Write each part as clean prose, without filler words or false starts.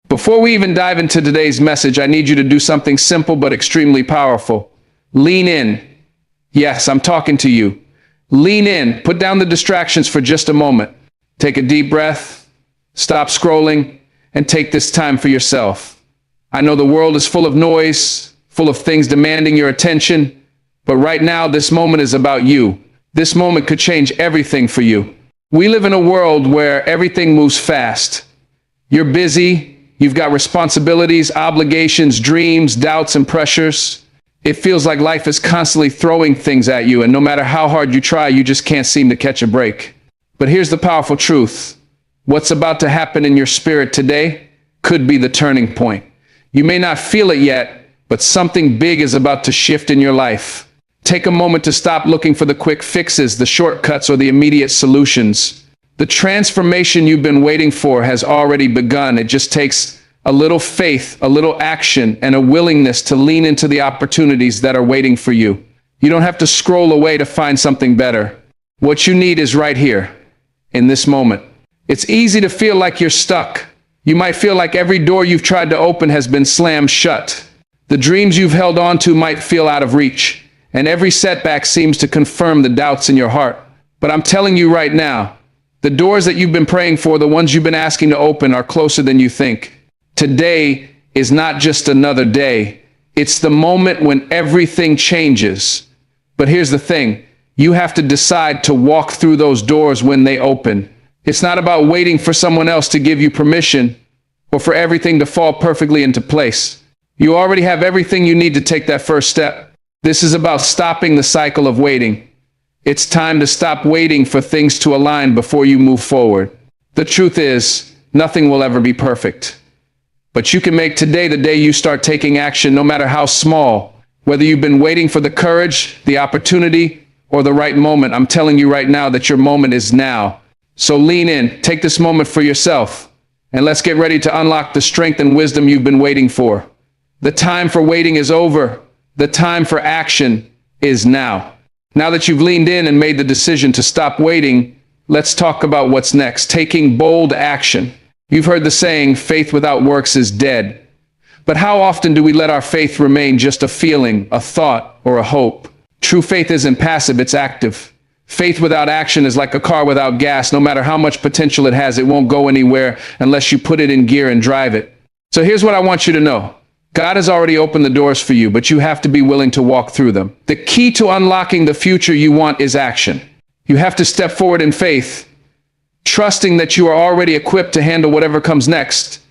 Before we even dive into today's message, I need you to do something simple but extremely powerful. Lean in. Yes, I'm talking to you. Lean in. Put down the distractions for just a moment. Take a deep breath, stop scrolling, and take this time for yourself. I know the world is full of noise, full of things demanding your attention, but right now, this moment is about you. This moment could change everything for you. We live in a world where everything moves fast. You're busy, you've got responsibilities, obligations, dreams, doubts, and pressures. It feels like life is constantly throwing things at you, and no matter how hard you try, you just can't seem to catch a break. But here's the powerful truth. What's about to happen in your spirit today could be the turning point. You may not feel it yet, but something big is about to shift in your life. Take a moment to stop looking for the quick fixes, the shortcuts, or the immediate solutions. The transformation you've been waiting for has already begun. It just takes a little faith, a little action, and a willingness to lean into the opportunities that are waiting for you. You don't have to scroll away to find something better. What you need is right here, in this moment. It's easy to feel like you're stuck. You might feel like every door you've tried to open has been slammed shut. The dreams you've held on to might feel out of reach, and every setback seems to confirm the doubts in your heart. But I'm telling you right now, the doors that you've been praying for, the ones you've been asking to open, are closer than you think. Today is not just another day. It's the moment when everything changes. But here's the thing. You have to decide to walk through those doors when they open. It's not about waiting for someone else to give you permission or for everything to fall perfectly into place. You already have everything you need to take that first step. This is about stopping the cycle of waiting. It's time to stop waiting for things to align before you move forward. The truth is, nothing will ever be perfect. But you can make today the day you start taking action, no matter how small. Whether you've been waiting for the courage, the opportunity, or the right moment, I'm telling you right now that your moment is now. So lean in, take this moment for yourself, and let's get ready to unlock the strength and wisdom you've been waiting for. The time for waiting is over. The time for action is now. Now that you've leaned in and made the decision to stop waiting, let's talk about what's next, taking bold action. You've heard the saying, faith without works is dead. But how often do we let our faith remain just a feeling, a thought, or a hope? True faith isn't passive, it's active. Faith without action is like a car without gas. No matter how much potential it has, it won't go anywhere unless you put it in gear and drive it. So here's what I want you to know. God has already opened the doors for you, but you have to be willing to walk through them. The key to unlocking the future you want is action. You have to step forward in faith, trusting that you are already equipped to handle whatever comes next.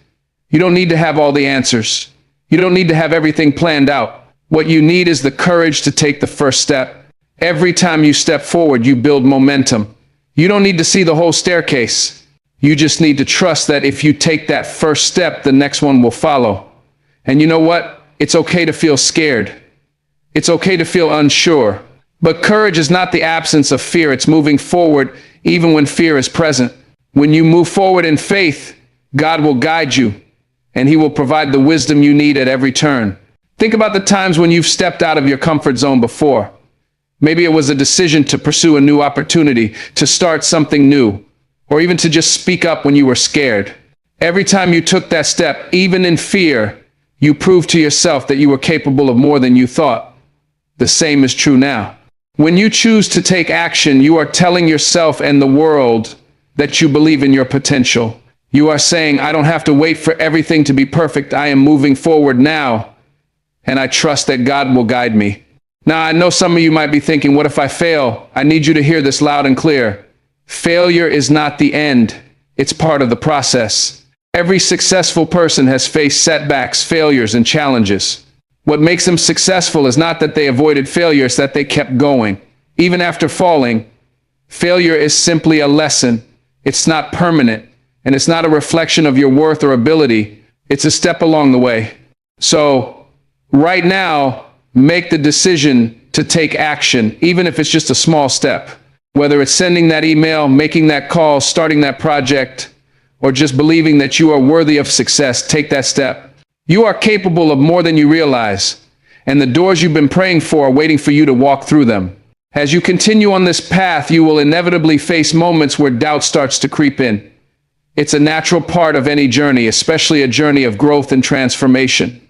You don't need to have all the answers. You don't need to have everything planned out. What you need is the courage to take the first step. Every time you step forward, you build momentum. You don't need to see the whole staircase. You just need to trust that if you take that first step, the next one will follow. And you know what? It's okay to feel scared. It's okay to feel unsure. But courage is not the absence of fear. It's moving forward even when fear is present. When you move forward in faith, God will guide you, and He will provide the wisdom you need at every turn. Think about the times when you've stepped out of your comfort zone before. Maybe it was a decision to pursue a new opportunity, to start something new, or even to just speak up when you were scared. Every time you took that step, even in fear, you proved to yourself that you were capable of more than you thought. The same is true now. When you choose to take action, you are telling yourself and the world that you believe in your potential. You are saying, I don't have to wait for everything to be perfect. I am moving forward now, and I trust that God will guide me. Now, I know some of you might be thinking, what if I fail? I need you to hear this loud and clear. Failure is not the end. It's part of the process. Every successful person has faced setbacks, failures, and challenges. What makes them successful is not that they avoided failure, it's that they kept going. Even after falling, failure is simply a lesson. It's not permanent, and it's not a reflection of your worth or ability. It's a step along the way. So, right now, make the decision to take action, even if it's just a small step. Whether it's sending that email, making that call, starting that project, or just believing that you are worthy of success, take that step. You are capable of more than you realize, and the doors you've been praying for are waiting for you to walk through them. As you continue on this path, you will inevitably face moments where doubt starts to creep in. It's a natural part of any journey, especially a journey of growth and transformation.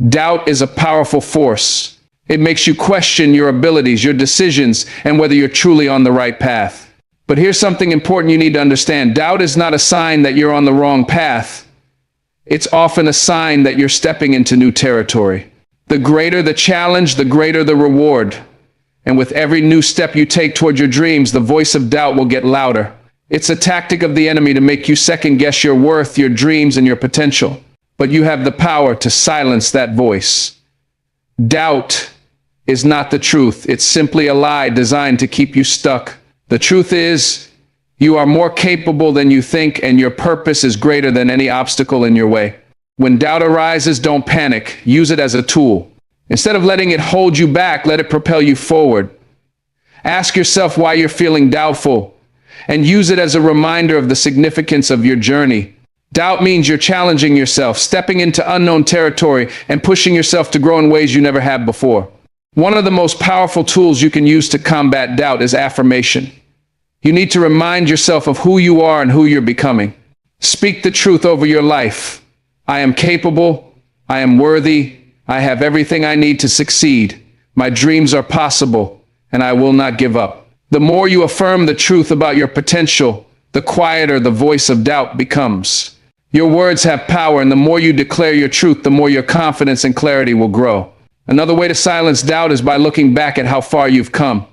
Doubt is a powerful force. It makes you question your abilities, your decisions, and whether you're truly on the right path. But here's something important you need to understand. Doubt is not a sign that you're on the wrong path. It's often a sign that you're stepping into new territory. The greater the challenge, the greater the reward. And with every new step you take toward your dreams, the voice of doubt will get louder. It's a tactic of the enemy to make you second guess your worth, your dreams, and your potential. But you have the power to silence that voice. Doubt is not the truth. It's simply a lie designed to keep you stuck. The truth is, you are more capable than you think, and your purpose is greater than any obstacle in your way. When doubt arises, don't panic. Use it as a tool. Instead of letting it hold you back, let it propel you forward. Ask yourself why you're feeling doubtful, and use it as a reminder of the significance of your journey. Doubt means you're challenging yourself, stepping into unknown territory, and pushing yourself to grow in ways you never have before. One of the most powerful tools you can use to combat doubt is affirmation. You need to remind yourself of who you are and who you're becoming. Speak the truth over your life. I am capable. I am worthy. I have everything I need to succeed. My dreams are possible, and I will not give up. The more you affirm the truth about your potential, the quieter the voice of doubt becomes. Your words have power, and the more you declare your truth, the more your confidence and clarity will grow. Another way to silence doubt is by looking back at how far you've come.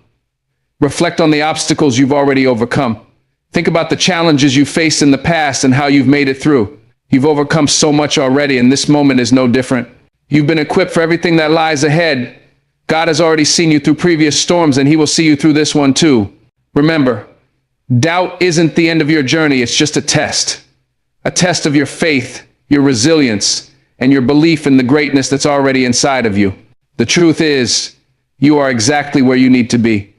Reflect on the obstacles you've already overcome. Think about the challenges you faced in the past and how you've made it through. You've overcome so much already, and this moment is no different. You've been equipped for everything that lies ahead. God has already seen you through previous storms, and he will see you through this one too. Remember, doubt isn't the end of your journey. It's just a test of your faith, your resilience, and your belief in the greatness that's already inside of you. The truth is, you are exactly where you need to be.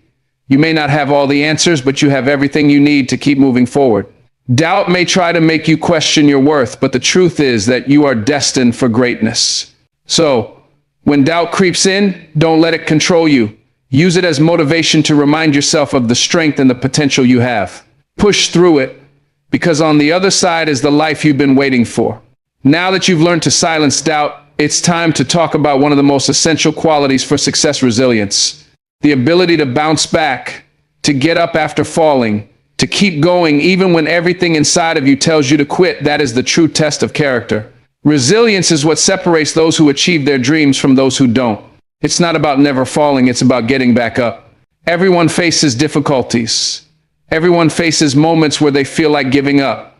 You may not have all the answers, but you have everything you need to keep moving forward. Doubt may try to make you question your worth, but the truth is that you are destined for greatness. So, when doubt creeps in, don't let it control you. Use it as motivation to remind yourself of the strength and the potential you have. Push through it, because on the other side is the life you've been waiting for. Now that you've learned to silence doubt, it's time to talk about one of the most essential qualities for success: resilience. The ability to bounce back, to get up after falling, to keep going even when everything inside of you tells you to quit. That is the true test of character. Resilience is what separates those who achieve their dreams from those who don't. It's not about never falling, it's about getting back up. Everyone faces difficulties. Everyone faces moments where they feel like giving up.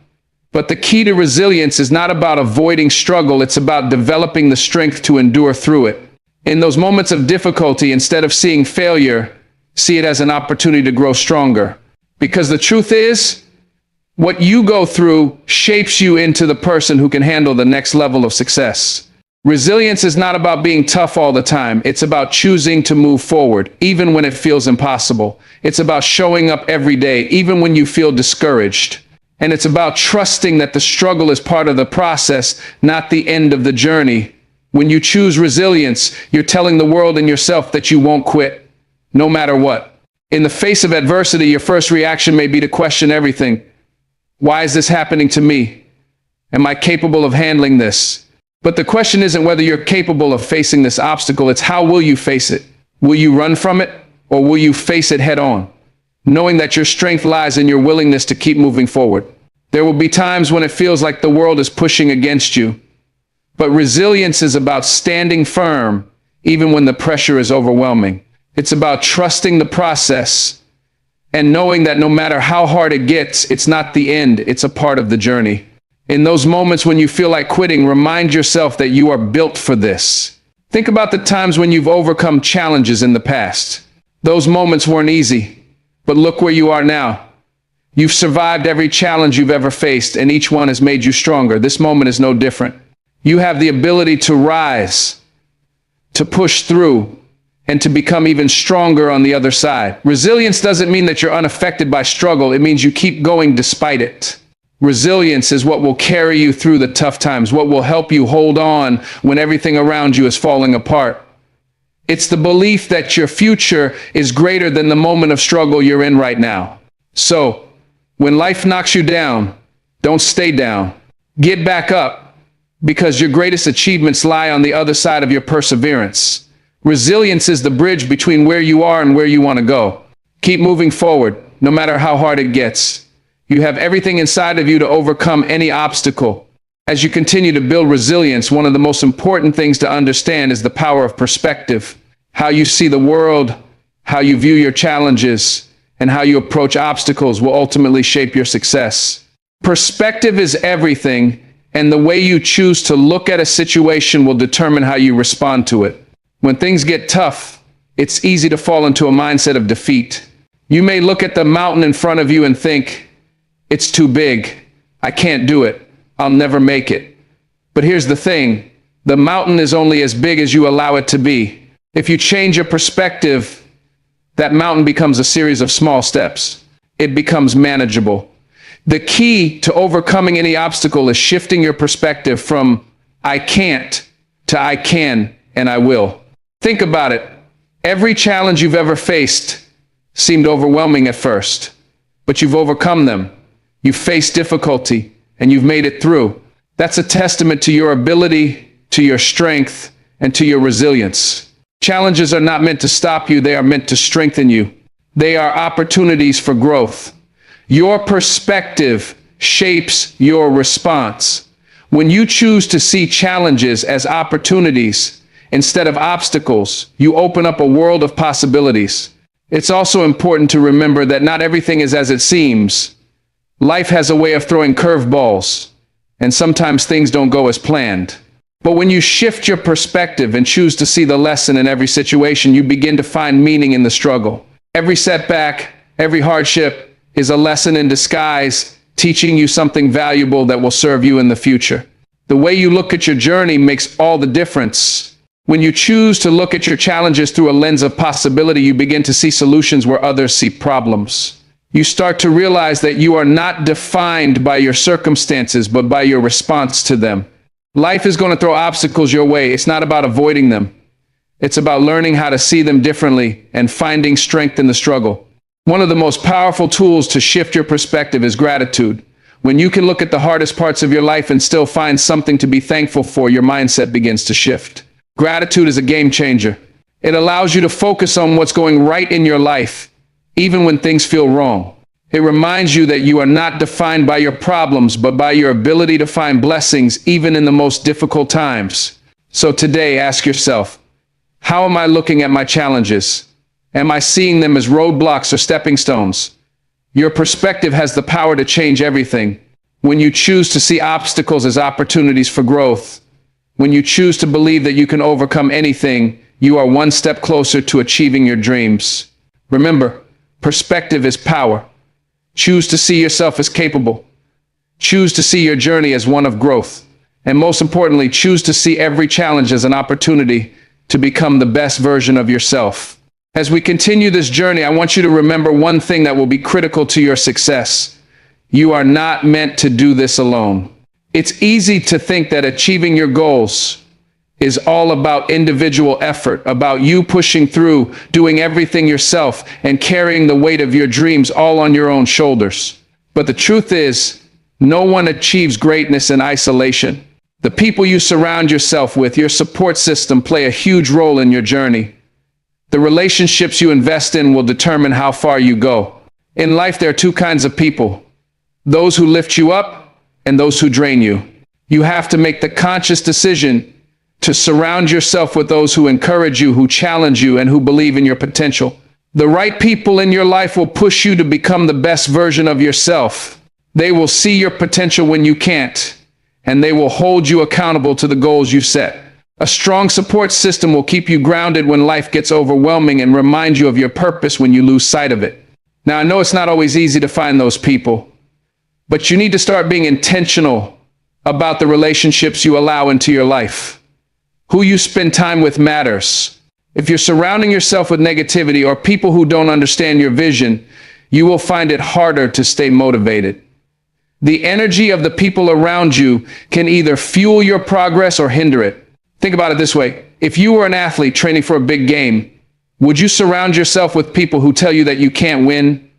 But the key to resilience is not about avoiding struggle, it's about developing the strength to endure through it. In those moments of difficulty, instead of seeing failure, see it as an opportunity to grow stronger. Because the truth is, what you go through shapes you into the person who can handle the next level of success. Resilience is not about being tough all the time. It's about choosing to move forward, even when it feels impossible. It's about showing up every day, even when you feel discouraged. And it's about trusting that the struggle is part of the process, not the end of the journey. When you choose resilience, you're telling the world and yourself that you won't quit, no matter what. In the face of adversity, your first reaction may be to question everything. Why is this happening to me? Am I capable of handling this? But the question isn't whether you're capable of facing this obstacle, it's how will you face it? Will you run from it, or will you face it head on, knowing that your strength lies in your willingness to keep moving forward? There will be times when it feels like the world is pushing against you, but resilience is about standing firm even when the pressure is overwhelming. It's about trusting the process and knowing that no matter how hard it gets, it's not the end, it's a part of the journey. In those moments when you feel like quitting, remind yourself that you are built for this. Think about the times when you've overcome challenges in the past. Those moments weren't easy, but look where you are now. You've survived every challenge you've ever faced, and each one has made you stronger. This moment is no different. You have the ability to rise, to push through, and to become even stronger on the other side. Resilience doesn't mean that you're unaffected by struggle. It means you keep going despite it. Resilience is what will carry you through the tough times, what will help you hold on when everything around you is falling apart. It's the belief that your future is greater than the moment of struggle you're in right now. So, when life knocks you down, Don't stay down. Get back up, because your greatest achievements lie on the other side of your perseverance. Resilience is the bridge between where you are and where you want to go. Keep moving forward, no matter how hard it gets. You have everything inside of you to overcome any obstacle. As you continue to build resilience, one of the most important things to understand is the power of perspective. How you see the world, how you view your challenges, and how you approach obstacles will ultimately shape your success. Perspective is everything, and the way you choose to look at a situation will determine how you respond to it. When things get tough, it's easy to fall into a mindset of defeat. You may look at the mountain in front of you and think, "It's too big. I can't do it. I'll never make it." But here's the thing. The mountain is only as big as you allow it to be. If you change your perspective, that mountain becomes a series of small steps. It becomes manageable. The key to overcoming any obstacle is shifting your perspective from "I can't" to "I can and I will." Think about it. Every challenge you've ever faced seemed overwhelming at first, but you've overcome them. You've faced difficulty and you've made it through. That's a testament to your ability, to your strength, and to your resilience. Challenges are not meant to stop you, they are meant to strengthen you. They are opportunities for growth. Your perspective shapes your response. When you choose to see challenges as opportunities instead of obstacles, you open up a world of possibilities. It's also important to remember that not everything is as it seems. Life has a way of throwing curveballs, and sometimes things don't go as planned. But when you shift your perspective and choose to see the lesson in every situation, you begin to find meaning in the struggle. Every setback, every hardship is a lesson in disguise, teaching you something valuable that will serve you in the future. The way you look at your journey makes all the difference. When you choose to look at your challenges through a lens of possibility, you begin to see solutions where others see problems. You start to realize that you are not defined by your circumstances, but by your response to them. Life is going to throw obstacles your way. It's not about avoiding them. It's about learning how to see them differently and finding strength in the struggle. One of the most powerful tools to shift your perspective is gratitude. When you can look at the hardest parts of your life and still find something to be thankful for, your mindset begins to shift. Gratitude is a game changer. It allows you to focus on what's going right in your life, even when things feel wrong. It reminds you that you are not defined by your problems, but by your ability to find blessings even in the most difficult times. So today, ask yourself, how am I looking at my challenges? Am I seeing them as roadblocks or stepping stones? Your perspective has the power to change everything. When you choose to see obstacles as opportunities for growth, when you choose to believe that you can overcome anything, you are one step closer to achieving your dreams. Remember, perspective is power. Choose to see yourself as capable. Choose to see your journey as one of growth. And most importantly, choose to see every challenge as an opportunity to become the best version of yourself. As we continue this journey, I want you to remember one thing that will be critical to your success. You are not meant to do this alone. It's easy to think that achieving your goals is all about individual effort, about you pushing through, doing everything yourself, and carrying the weight of your dreams all on your own shoulders. But the truth is, no one achieves greatness in isolation. The people you surround yourself with, your support system, play a huge role in your journey. The relationships you invest in will determine how far you go. In life, there are two kinds of people: those who lift you up and those who drain you. You have to make the conscious decision to surround yourself with those who encourage you, who challenge you, and who believe in your potential. The right people in your life will push you to become the best version of yourself. They will see your potential when you can't, and they will hold you accountable to the goals you set. A strong support system will keep you grounded when life gets overwhelming and remind you of your purpose when you lose sight of it. Now, I know it's not always easy to find those people, but you need to start being intentional about the relationships you allow into your life. Who you spend time with matters. If you're surrounding yourself with negativity or people who don't understand your vision, you will find it harder to stay motivated. The energy of the people around you can either fuel your progress or hinder it. Think about it this way. If you were an athlete training for a big game, would you surround yourself with people who tell you that you can't win?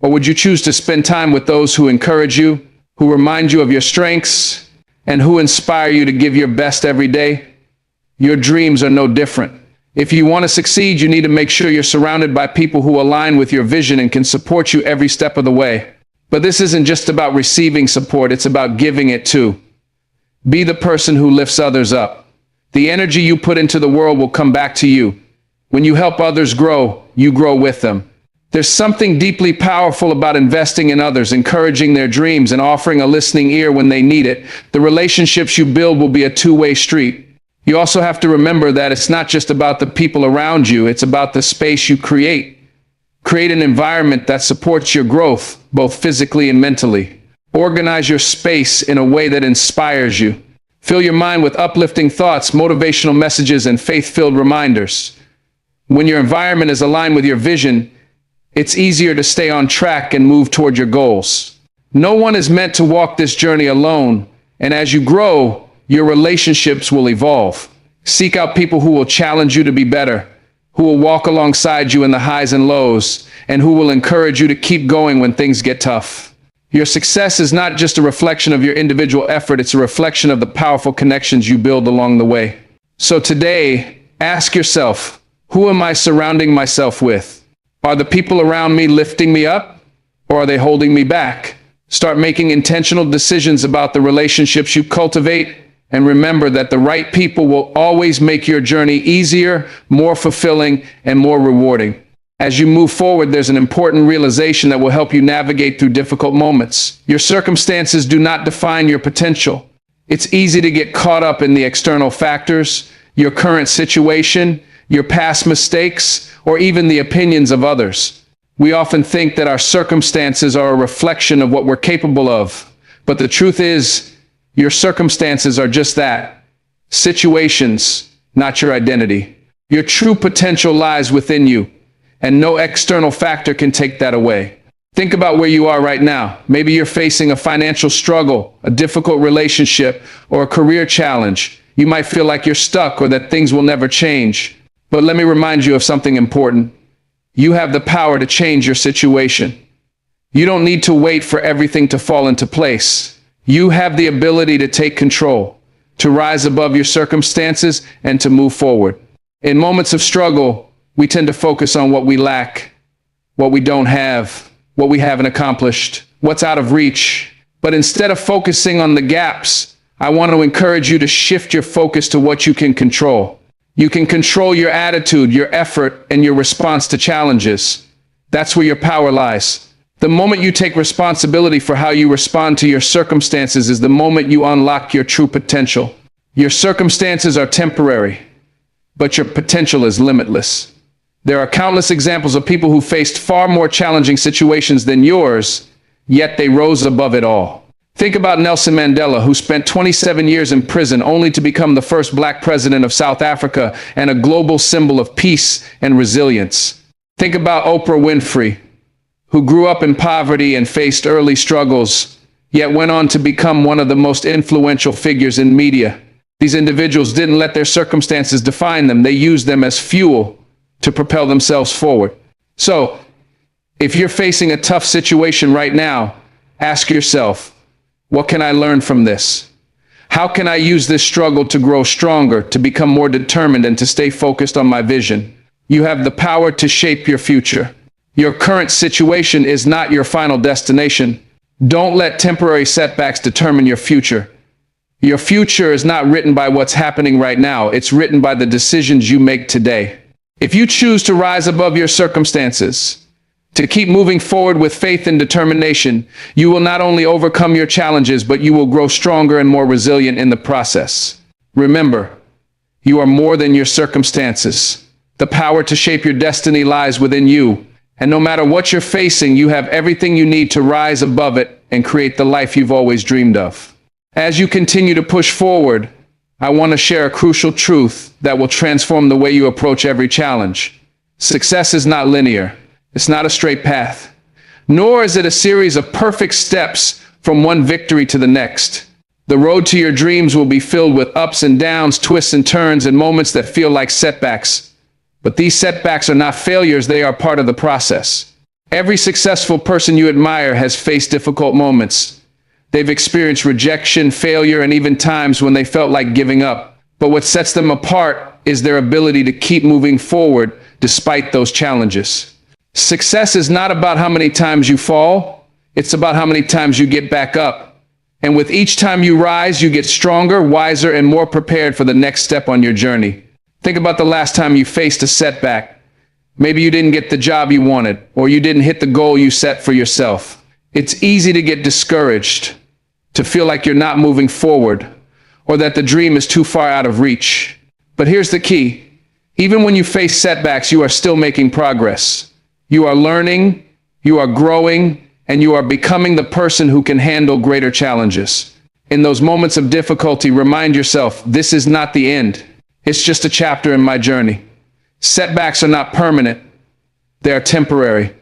Or would you choose to spend time with those who encourage you? who remind you of your strengths, and who inspire you to give your best every day, your dreams are no different. If you want to succeed, you need to make sure you're surrounded by people who align with your vision and can support you every step of the way. But this isn't just about receiving support, it's about giving it too. Be the person who lifts others up. The energy you put into the world will come back to you. When you help others grow, you grow with them. There's something deeply powerful about investing in others, encouraging their dreams, and offering a listening ear when they need it. The relationships you build will be a two-way street. You also have to remember that it's not just about the people around you, it's about the space you create. Create an environment that supports your growth, both physically and mentally. Organize your space in a way that inspires you. Fill your mind with uplifting thoughts, motivational messages, and faith-filled reminders. When your environment is aligned with your vision, it's easier to stay on track and move toward your goals. No one is meant to walk this journey alone, and as you grow, your relationships will evolve. Seek out people who will challenge you to be better, who will walk alongside you in the highs and lows, and who will encourage you to keep going when things get tough. Your success is not just a reflection of your individual effort, it's a reflection of the powerful connections you build along the way. So today, ask yourself, who am I surrounding myself with? Are the people around me lifting me up, or are they holding me back? Start making intentional decisions about the relationships you cultivate, and remember that the right people will always make your journey easier, more fulfilling, and more rewarding. As you move forward, there's an important realization that will help you navigate through difficult moments. Your circumstances do not define your potential. It's easy to get caught up in the external factors, your current situation, your past mistakes, or even the opinions of others. We often think that our circumstances are a reflection of what we're capable of, but the truth is, your circumstances are just that, situations, not your identity. Your true potential lies within you, and no external factor can take that away. Think about where you are right now. Maybe you're facing a financial struggle, a difficult relationship, or a career challenge. You might feel like you're stuck or that things will never change. But let me remind you of something important. You have the power to change your situation. You don't need to wait for everything to fall into place. You have the ability to take control, to rise above your circumstances, and to move forward. In moments of struggle, we tend to focus on what we lack, what we don't have, what we haven't accomplished, what's out of reach. But instead of focusing on the gaps, I want to encourage you to shift your focus to what you can control. You can control your attitude, your effort, and your response to challenges. That's where your power lies. The moment you take responsibility for how you respond to your circumstances is the moment you unlock your true potential. Your circumstances are temporary, but your potential is limitless. There are countless examples of people who faced far more challenging situations than yours, yet they rose above it all. Think about Nelson Mandela, who spent 27 years in prison only to become the first black president of South Africa and a global symbol of peace and resilience. Think about Oprah Winfrey, who grew up in poverty and faced early struggles, yet went on to become one of the most influential figures in media. These individuals didn't let their circumstances define them. They used them as fuel to propel themselves forward. So, if you're facing a tough situation right now, ask yourself, what can I learn from this? How can I use this struggle to grow stronger, to become more determined, and to stay focused on my vision? You have the power to shape your future. Your current situation is not your final destination. Don't let temporary setbacks determine your future. Your future is not written by what's happening right now. It's written by the decisions you make today. If you choose to rise above your circumstances, to keep moving forward with faith and determination, you will not only overcome your challenges, but you will grow stronger and more resilient in the process. Remember, you are more than your circumstances. The power to shape your destiny lies within you. And no matter what you're facing, you have everything you need to rise above it and create the life you've always dreamed of. As you continue to push forward, I want to share a crucial truth that will transform the way you approach every challenge. Success is not linear. It's not a straight path, nor is it a series of perfect steps from one victory to the next. The road to your dreams will be filled with ups and downs, twists and turns, and moments that feel like setbacks. But these setbacks are not failures, they are part of the process. Every successful person you admire has faced difficult moments. They've experienced rejection, failure, and even times when they felt like giving up. But what sets them apart is their ability to keep moving forward despite those challenges. Success is not about how many times you fall, it's about how many times you get back up. And with each time you rise, you get stronger, wiser, and more prepared for the next step on your journey. Think about the last time you faced a setback. Maybe you didn't get the job you wanted, or you didn't hit the goal you set for yourself. It's easy to get discouraged, to feel like you're not moving forward, or that the dream is too far out of reach. But here's the key. Even when you face setbacks, you are still making progress. You are learning, you are growing, and you are becoming the person who can handle greater challenges. In those moments of difficulty, remind yourself, this is not the end. It's just a chapter in my journey. Setbacks are not permanent. They are temporary,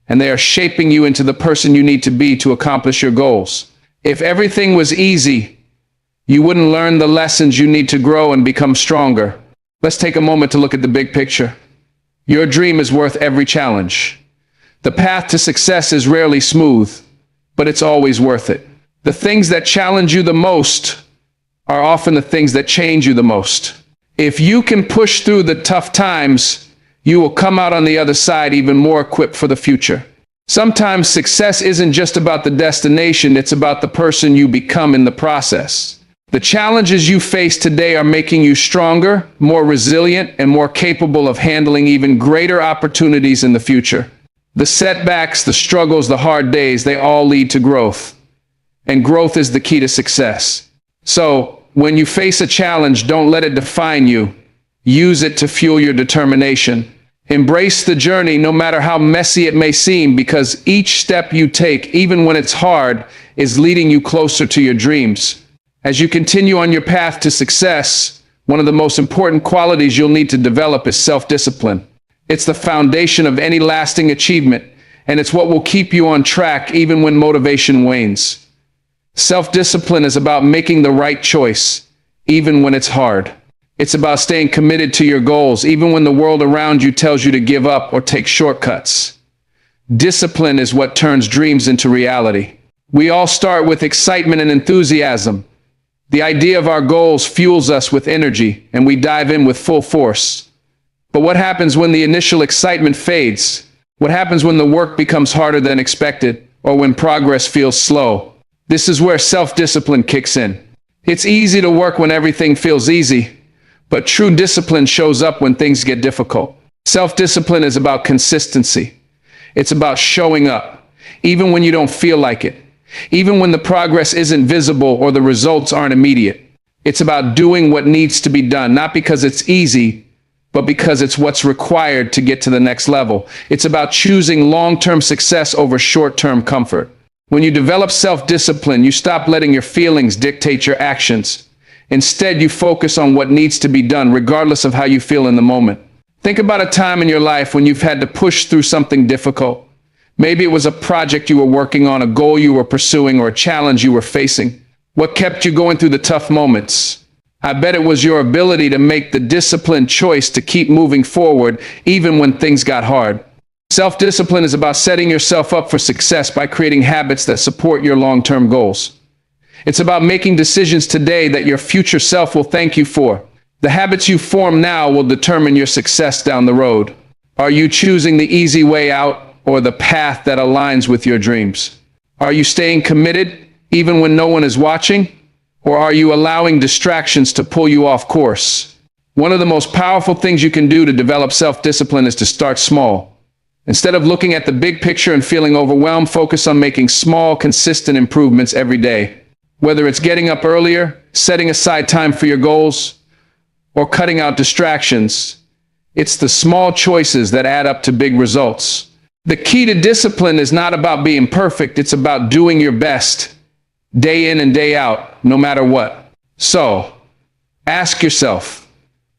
and they are shaping you into the person you need to be to accomplish your goals. If everything was easy, you wouldn't learn the lessons you need to grow and become stronger. Let's take a moment to look at the big picture. Your dream is worth every challenge. The path to success is rarely smooth, but it's always worth it. The things that challenge you the most are often the things that change you the most. If you can push through the tough times, you will come out on the other side even more equipped for the future. Sometimes success isn't just about the destination, it's about the person you become in the process. The challenges you face today are making you stronger, more resilient, and more capable of handling even greater opportunities in the future. The setbacks, the struggles, the hard days, they all lead to growth. And growth is the key to success. So, when you face a challenge, don't let it define you. Use it to fuel your determination. Embrace the journey, no matter how messy it may seem, because each step you take, even when it's hard, is leading you closer to your dreams. As you continue on your path to success, one of the most important qualities you'll need to develop is self-discipline. It's the foundation of any lasting achievement, and it's what will keep you on track even when motivation wanes. Self-discipline is about making the right choice, even when it's hard. It's about staying committed to your goals, even when the world around you tells you to give up or take shortcuts. Discipline is what turns dreams into reality. We all start with excitement and enthusiasm. The idea of our goals fuels us with energy, and we dive in with full force. But what happens when the initial excitement fades? What happens when the work becomes harder than expected, or when progress feels slow? This is where self-discipline kicks in. It's easy to work when everything feels easy, but true discipline shows up when things get difficult. Self-discipline is about consistency. It's about showing up, even when you don't feel like it, even when the progress isn't visible or the results aren't immediate. It's about doing what needs to be done, not because it's easy, but because it's what's required to get to the next level. It's about choosing long-term success over short-term comfort. When you develop self-discipline, you stop letting your feelings dictate your actions. Instead, you focus on what needs to be done, regardless of how you feel in the moment. Think about a time in your life when you've had to push through something difficult. Maybe it was a project you were working on, a goal you were pursuing, or a challenge you were facing. What kept you going through the tough moments? I bet it was your ability to make the disciplined choice to keep moving forward, even when things got hard. Self-discipline is about setting yourself up for success by creating habits that support your long-term goals. It's about making decisions today that your future self will thank you for. The habits you form now will determine your success down the road. Are you choosing the easy way out or the path that aligns with your dreams? Are you staying committed even when no one is watching? Or are you allowing distractions to pull you off course? One of the most powerful things you can do to develop self-discipline is to start small. Instead of looking at the big picture and feeling overwhelmed, focus on making small, consistent improvements every day. Whether it's getting up earlier, setting aside time for your goals, or cutting out distractions, it's the small choices that add up to big results. The key to discipline is not about being perfect, it's about doing your best, day in and day out, no matter what. So, ask yourself,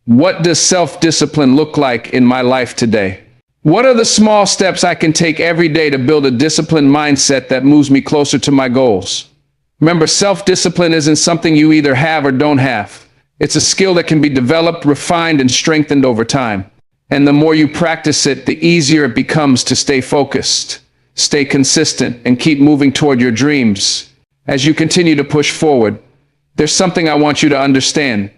what does self-discipline look like in my life today? What are the small steps I can take every day to build a disciplined mindset that moves me closer to my goals? Remember, self-discipline isn't something you either have or don't have. It's a skill that can be developed, refined, and strengthened over time. And the more you practice it, the easier it becomes to stay focused, stay consistent, and keep moving toward your dreams. as you continue to push forward, there's something I want you to understand: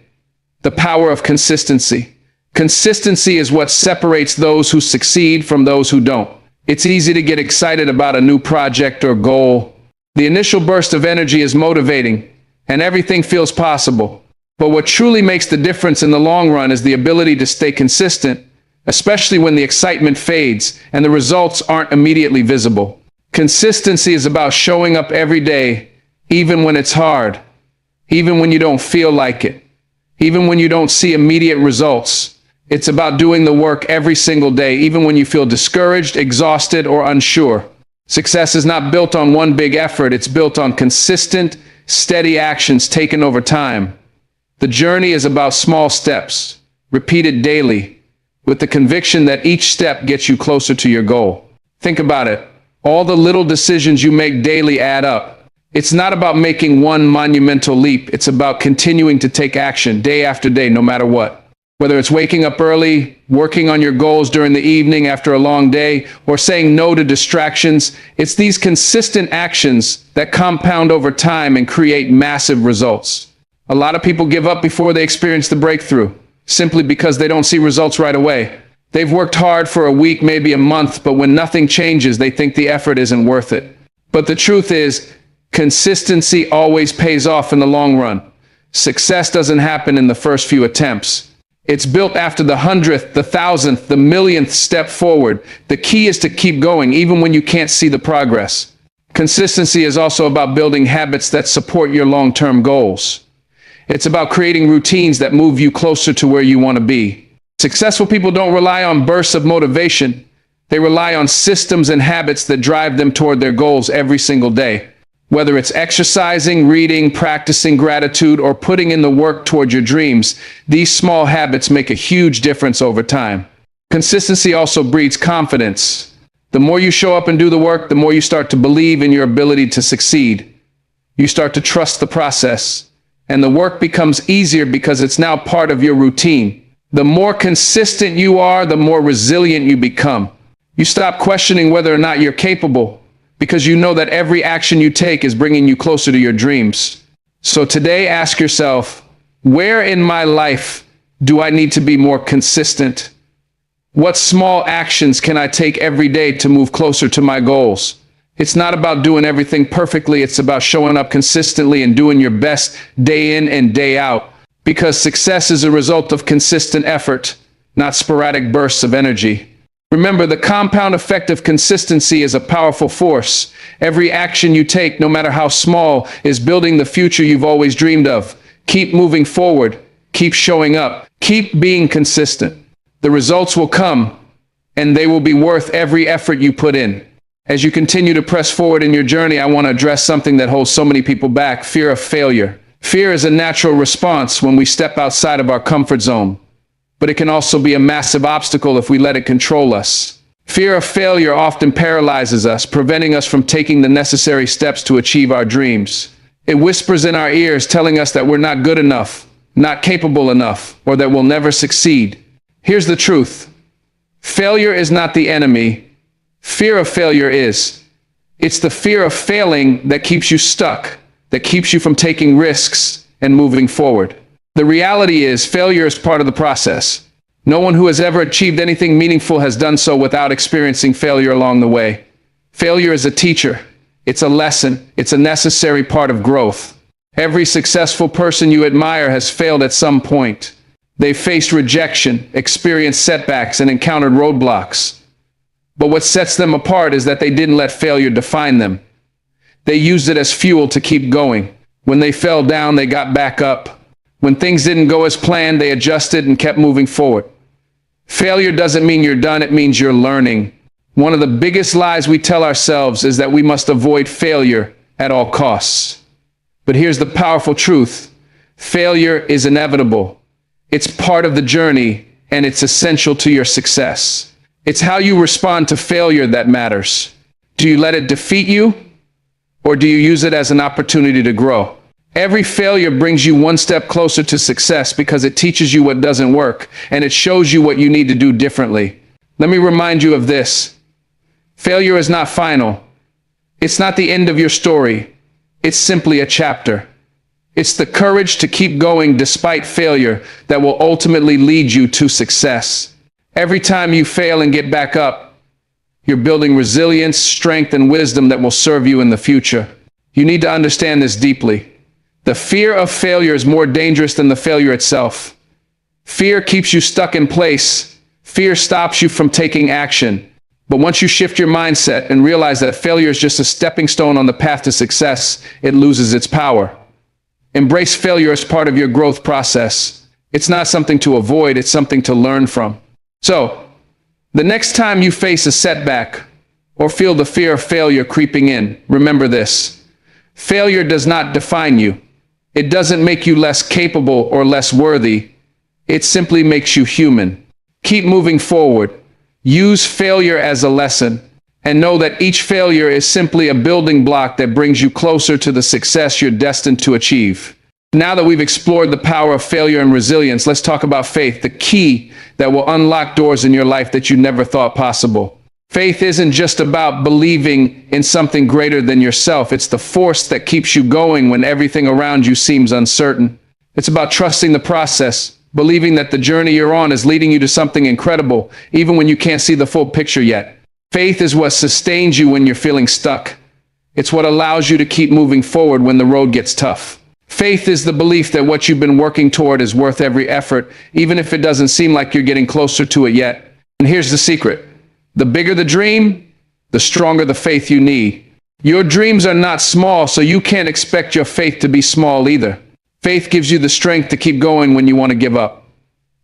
the power of consistency. Consistency is what separates those who succeed from those who don't. It's easy to get excited about a new project or goal. The initial burst of energy is motivating, and everything feels possible. But what truly makes the difference in the long run is the ability to stay consistent, especially when the excitement fades and the results aren't immediately visible. Consistency is about showing up every day, even when it's hard, even when you don't feel like it, even when you don't see immediate results. It's about doing the work every single day, even when you feel discouraged, exhausted, or unsure. Success is not built on one big effort. It's built on consistent, steady actions taken over time. The journey is about small steps, repeated daily, with the conviction that each step gets you closer to your goal. Think about it. All the little decisions you make daily add up. It's not about making one monumental leap. It's about continuing to take action day after day, no matter what. Whether it's waking up early, working on your goals during the evening after a long day, or saying no to distractions, it's these consistent actions that compound over time and create massive results. A lot of people give up before they experience the breakthrough, simply because they don't see results right away. They've worked hard for a week, maybe a month, but when nothing changes, they think the effort isn't worth it. But the truth is, consistency always pays off in the long run. Success doesn't happen in the first few attempts. It's built after the 100th, the 1,000th, the millionth step forward. The key is to keep going, even when you can't see the progress. Consistency is also about building habits that support your long-term goals. It's about creating routines that move you closer to where you want to be. Successful people don't rely on bursts of motivation. They rely on systems and habits that drive them toward their goals every single day. Whether it's exercising, reading, practicing gratitude, or putting in the work toward your dreams, these small habits make a huge difference over time. Consistency also breeds confidence. The more you show up and do the work, the more you start to believe in your ability to succeed. You start to trust the process, and the work becomes easier because it's now part of your routine. The more consistent you are, the more resilient you become. You stop questioning whether or not you're capable, because you know that every action you take is bringing you closer to your dreams. So today, ask yourself, where in my life do I need to be more consistent? What small actions can I take every day to move closer to my goals? It's not about doing everything perfectly. It's about showing up consistently and doing your best day in and day out, because success is a result of consistent effort, not sporadic bursts of energy. Remember, the compound effect of consistency is a powerful force. Every action you take, no matter how small, is building the future you've always dreamed of. Keep moving forward. Keep showing up. Keep being consistent. The results will come, and they will be worth every effort you put in. As you continue to press forward in your journey, I want to address something that holds so many people back: fear of failure. Fear is a natural response when we step outside of our comfort zone, but it can also be a massive obstacle if we let it control us. Fear of failure often paralyzes us, preventing us from taking the necessary steps to achieve our dreams. It whispers in our ears, telling us that we're not good enough, not capable enough, or that we'll never succeed. Here's the truth. Failure is not the enemy. Fear of failure is. It's the fear of failing that keeps you stuck, that keeps you from taking risks and moving forward. The reality is, failure is part of the process. No one who has ever achieved anything meaningful has done so without experiencing failure along the way. Failure is a teacher. It's a lesson. It's a necessary part of growth. Every successful person you admire has failed at some point. They've faced rejection, experienced setbacks, and encountered roadblocks. But what sets them apart is that they didn't let failure define them. They used it as fuel to keep going. When they fell down, they got back up. When things didn't go as planned, they adjusted and kept moving forward. Failure doesn't mean you're done, it means you're learning. One of the biggest lies we tell ourselves is that we must avoid failure at all costs. But here's the powerful truth. Failure is inevitable. It's part of the journey, and it's essential to your success. It's how you respond to failure that matters. Do you let it defeat you, or do you use it as an opportunity to grow? Every failure brings you one step closer to success because it teaches you what doesn't work, and it shows you what you need to do differently. Let me remind you of this. Failure is not final. It's not the end of your story. It's simply a chapter. It's the courage to keep going despite failure that will ultimately lead you to success. Every time you fail and get back up, you're building resilience, strength, and wisdom that will serve you in the future. You need to understand this deeply. The fear of failure is more dangerous than the failure itself. Fear keeps you stuck in place. Fear stops you from taking action. But once you shift your mindset and realize that failure is just a stepping stone on the path to success, it loses its power. Embrace failure as part of your growth process. It's not something to avoid, it's something to learn from. So, the next time you face a setback or feel the fear of failure creeping in, remember this. Failure does not define you. It doesn't make you less capable or less worthy. It simply makes you human. Keep moving forward. Use failure as a lesson, and know that each failure is simply a building block that brings you closer to the success you're destined to achieve. Now that we've explored the power of failure and resilience, let's talk about faith, the key that will unlock doors in your life that you never thought possible. Faith isn't just about believing in something greater than yourself. It's the force that keeps you going when everything around you seems uncertain. It's about trusting the process, believing that the journey you're on is leading you to something incredible, even when you can't see the full picture yet. Faith is what sustains you when you're feeling stuck. It's what allows you to keep moving forward when the road gets tough. Faith is the belief that what you've been working toward is worth every effort, even if it doesn't seem like you're getting closer to it yet. And here's the secret. The bigger the dream, the stronger the faith you need. Your dreams are not small, so you can't expect your faith to be small either. Faith gives you the strength to keep going when you want to give up.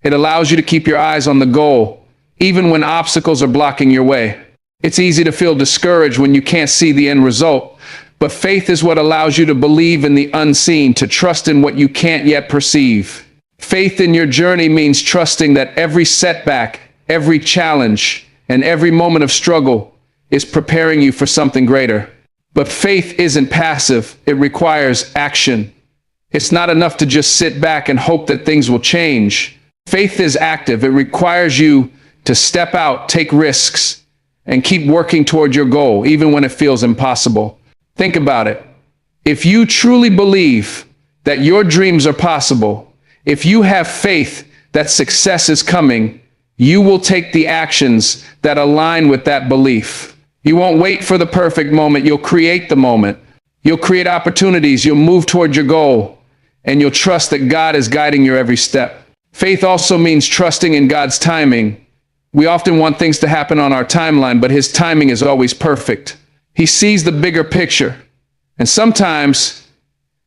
It allows you to keep your eyes on the goal, even when obstacles are blocking your way. It's easy to feel discouraged when you can't see the end result, but faith is what allows you to believe in the unseen, to trust in what you can't yet perceive. Faith in your journey means trusting that every setback, every challenge, and every moment of struggle is preparing you for something greater. But faith isn't passive, it requires action. It's not enough to just sit back and hope that things will change. Faith is active. It requires you to step out, take risks, and keep working toward your goal, even when it feels impossible. Think about it. If you truly believe that your dreams are possible, if you have faith that success is coming, you will take the actions that align with that belief. You won't wait for the perfect moment. You'll create the moment. You'll create opportunities. You'll move toward your goal, and you'll trust that God is guiding your every step. Faith also means trusting in God's timing. We often want things to happen on our timeline, but His timing is always perfect. He sees the bigger picture, and sometimes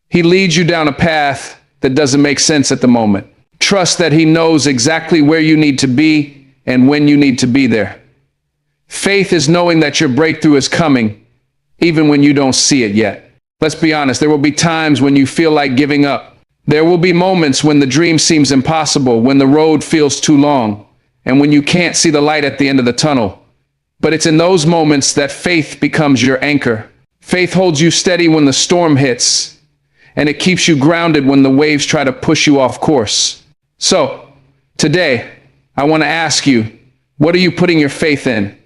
He leads you down a path that doesn't make sense at the moment. Trust that He knows exactly where you need to be and when you need to be there. Faith is knowing that your breakthrough is coming, even when you don't see it yet. Let's be honest, there will be times when you feel like giving up. There will be moments when the dream seems impossible, when the road feels too long, and when you can't see the light at the end of the tunnel. But it's in those moments that faith becomes your anchor. Faith holds you steady when the storm hits, and it keeps you grounded when the waves try to push you off course. So, today, I want to ask you, what are you putting your faith in?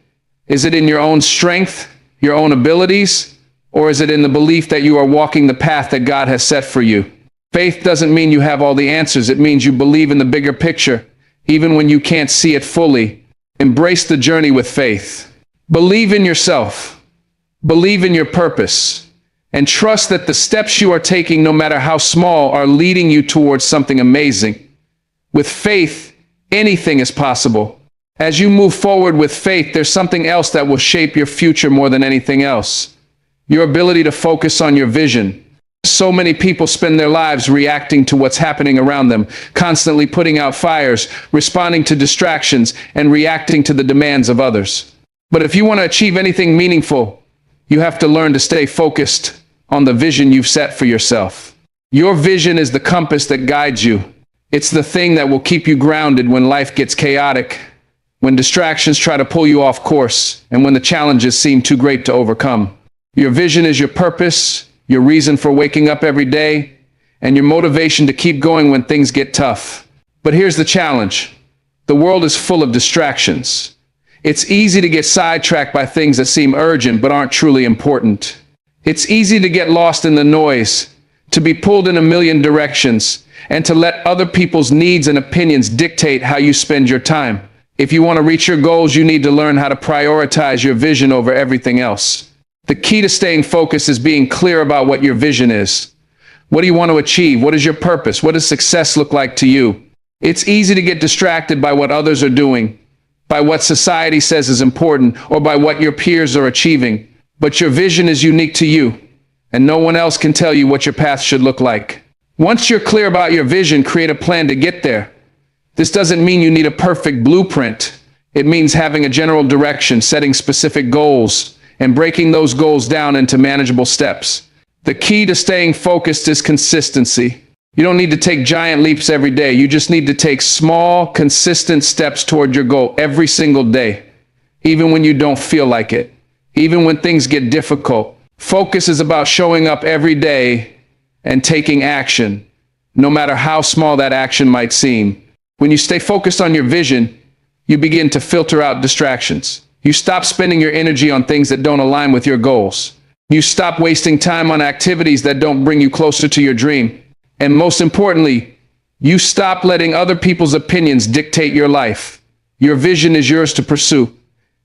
Is it in your own strength, your own abilities, or is it in the belief that you are walking the path that God has set for you? Faith doesn't mean you have all the answers. It means you believe in the bigger picture, even when you can't see it fully. Embrace the journey with faith. Believe in yourself. Believe in your purpose. And trust that the steps you are taking, no matter how small, are leading you towards something amazing. With faith, anything is possible. As you move forward with faith, there's something else that will shape your future more than anything else. Your ability to focus on your vision. So many people spend their lives reacting to what's happening around them, constantly putting out fires, responding to distractions, and reacting to the demands of others. But if you want to achieve anything meaningful, you have to learn to stay focused on the vision you've set for yourself. Your vision is the compass that guides you. It's the thing that will keep you grounded when life gets chaotic, when distractions try to pull you off course, and when the challenges seem too great to overcome. Your vision is your purpose, your reason for waking up every day, and your motivation to keep going when things get tough. But here's the challenge. The world is full of distractions. It's easy to get sidetracked by things that seem urgent but aren't truly important. It's easy to get lost in the noise, to be pulled in a million directions, and to let other people's needs and opinions dictate how you spend your time. If you want to reach your goals, you need to learn how to prioritize your vision over everything else. The key to staying focused is being clear about what your vision is. What do you want to achieve? What is your purpose? What does success look like to you? It's easy to get distracted by what others are doing, by what society says is important, or by what your peers are achieving. But your vision is unique to you, and no one else can tell you what your path should look like. Once you're clear about your vision, create a plan to get there. This doesn't mean you need a perfect blueprint. It means having a general direction, setting specific goals, and breaking those goals down into manageable steps. The key to staying focused is consistency. You don't need to take giant leaps every day. You just need to take small, consistent steps toward your goal every single day, even when you don't feel like it, even when things get difficult. Focus is about showing up every day and taking action, no matter how small that action might seem. When you stay focused on your vision, you begin to filter out distractions. You stop spending your energy on things that don't align with your goals. You stop wasting time on activities that don't bring you closer to your dream. And most importantly, you stop letting other people's opinions dictate your life. Your vision is yours to pursue,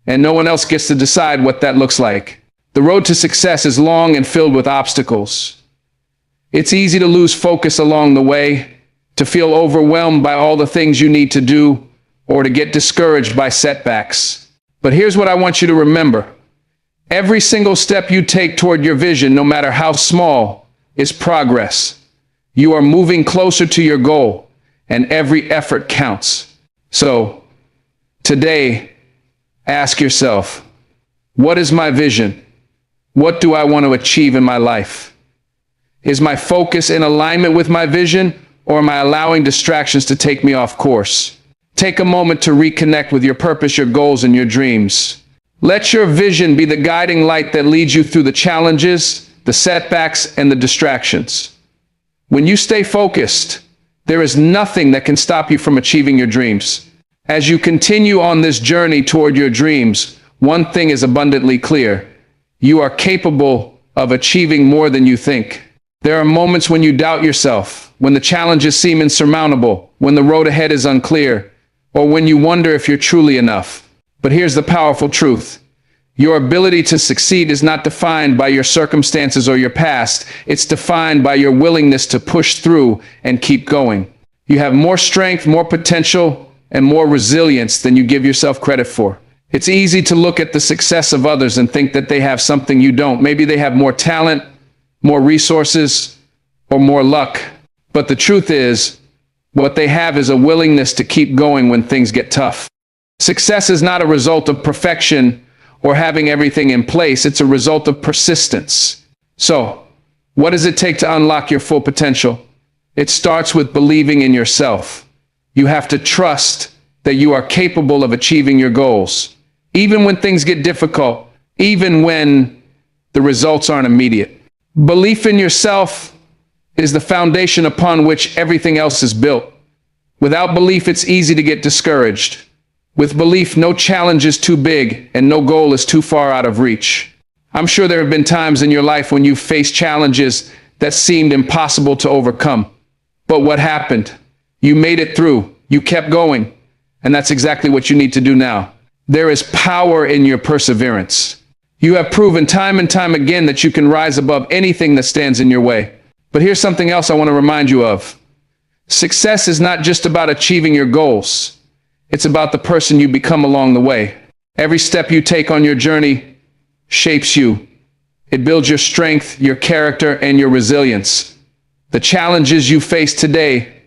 and no one else gets to decide what that looks like. The road to success is long and filled with obstacles. It's easy to lose focus along the way, to feel overwhelmed by all the things you need to do, or to get discouraged by setbacks. But here's what I want you to remember. Every single step you take toward your vision, no matter how small, is progress. You are moving closer to your goal, and every effort counts. So, today, ask yourself, what is my vision? What do I want to achieve in my life? Is my focus in alignment with my vision, or am I allowing distractions to take me off course? Take a moment to reconnect with your purpose, your goals, and your dreams. Let your vision be the guiding light that leads you through the challenges, the setbacks, and the distractions. When you stay focused, there is nothing that can stop you from achieving your dreams. As you continue on this journey toward your dreams, one thing is abundantly clear. You are capable of achieving more than you think. There are moments when you doubt yourself, when the challenges seem insurmountable, when the road ahead is unclear, or when you wonder if you're truly enough. But here's the powerful truth. Your ability to succeed is not defined by your circumstances or your past. It's defined by your willingness to push through and keep going. You have more strength, more potential, and more resilience than you give yourself credit for. It's easy to look at the success of others and think that they have something you don't. Maybe they have more talent, more resources, or more luck. But the truth is, what they have is a willingness to keep going when things get tough. Success is not a result of perfection or having everything in place. It's a result of persistence. So, what does it take to unlock your full potential? It starts with believing in yourself. You have to trust that you are capable of achieving your goals, even when things get difficult, even when the results aren't immediate. Belief in yourself is the foundation upon which everything else is built. Without belief, it's easy to get discouraged. With belief, no challenge is too big and no goal is too far out of reach. I'm sure there have been times in your life when you faced challenges that seemed impossible to overcome. But what happened? You made it through. You kept going. And that's exactly what you need to do now. There is power in your perseverance. You have proven time and time again that you can rise above anything that stands in your way. But here's something else I want to remind you of. Success is not just about achieving your goals. It's about the person you become along the way. Every step you take on your journey shapes you. It builds your strength, your character, and your resilience. The challenges you face today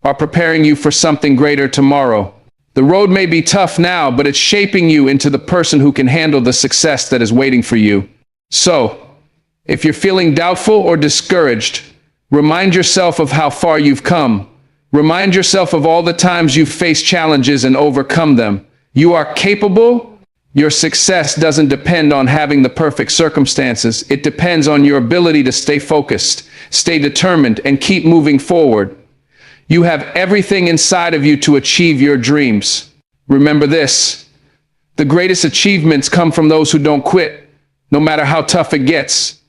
are preparing you for something greater tomorrow. The road may be tough now, but it's shaping you into the person who can handle the success that is waiting for you. So, if you're feeling doubtful or discouraged, remind yourself of how far you've come. Remind yourself of all the times you've faced challenges and overcome them. You are capable. Your success doesn't depend on having the perfect circumstances. It depends on your ability to stay focused, stay determined, and keep moving forward. You have everything inside of you to achieve your dreams. Remember this: the greatest achievements come from those who don't quit, no matter how tough it gets.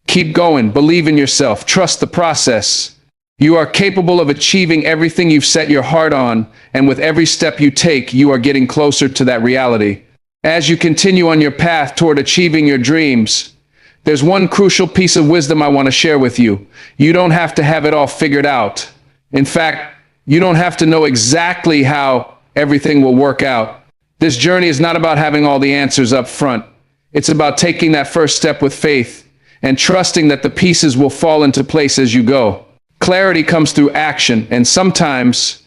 Keep going, believe in yourself, trust the process. You are capable of achieving everything you've set your heart on, and with every step you take, you are getting closer to that reality. As you continue on your path toward achieving your dreams, there's one crucial piece of wisdom I want to share with you. You don't have to have it all figured out. In fact, you don't have to know exactly how everything will work out. This journey is not about having all the answers up front. It's about taking that first step with faith and trusting that the pieces will fall into place as you go. Clarity comes through action, and sometimes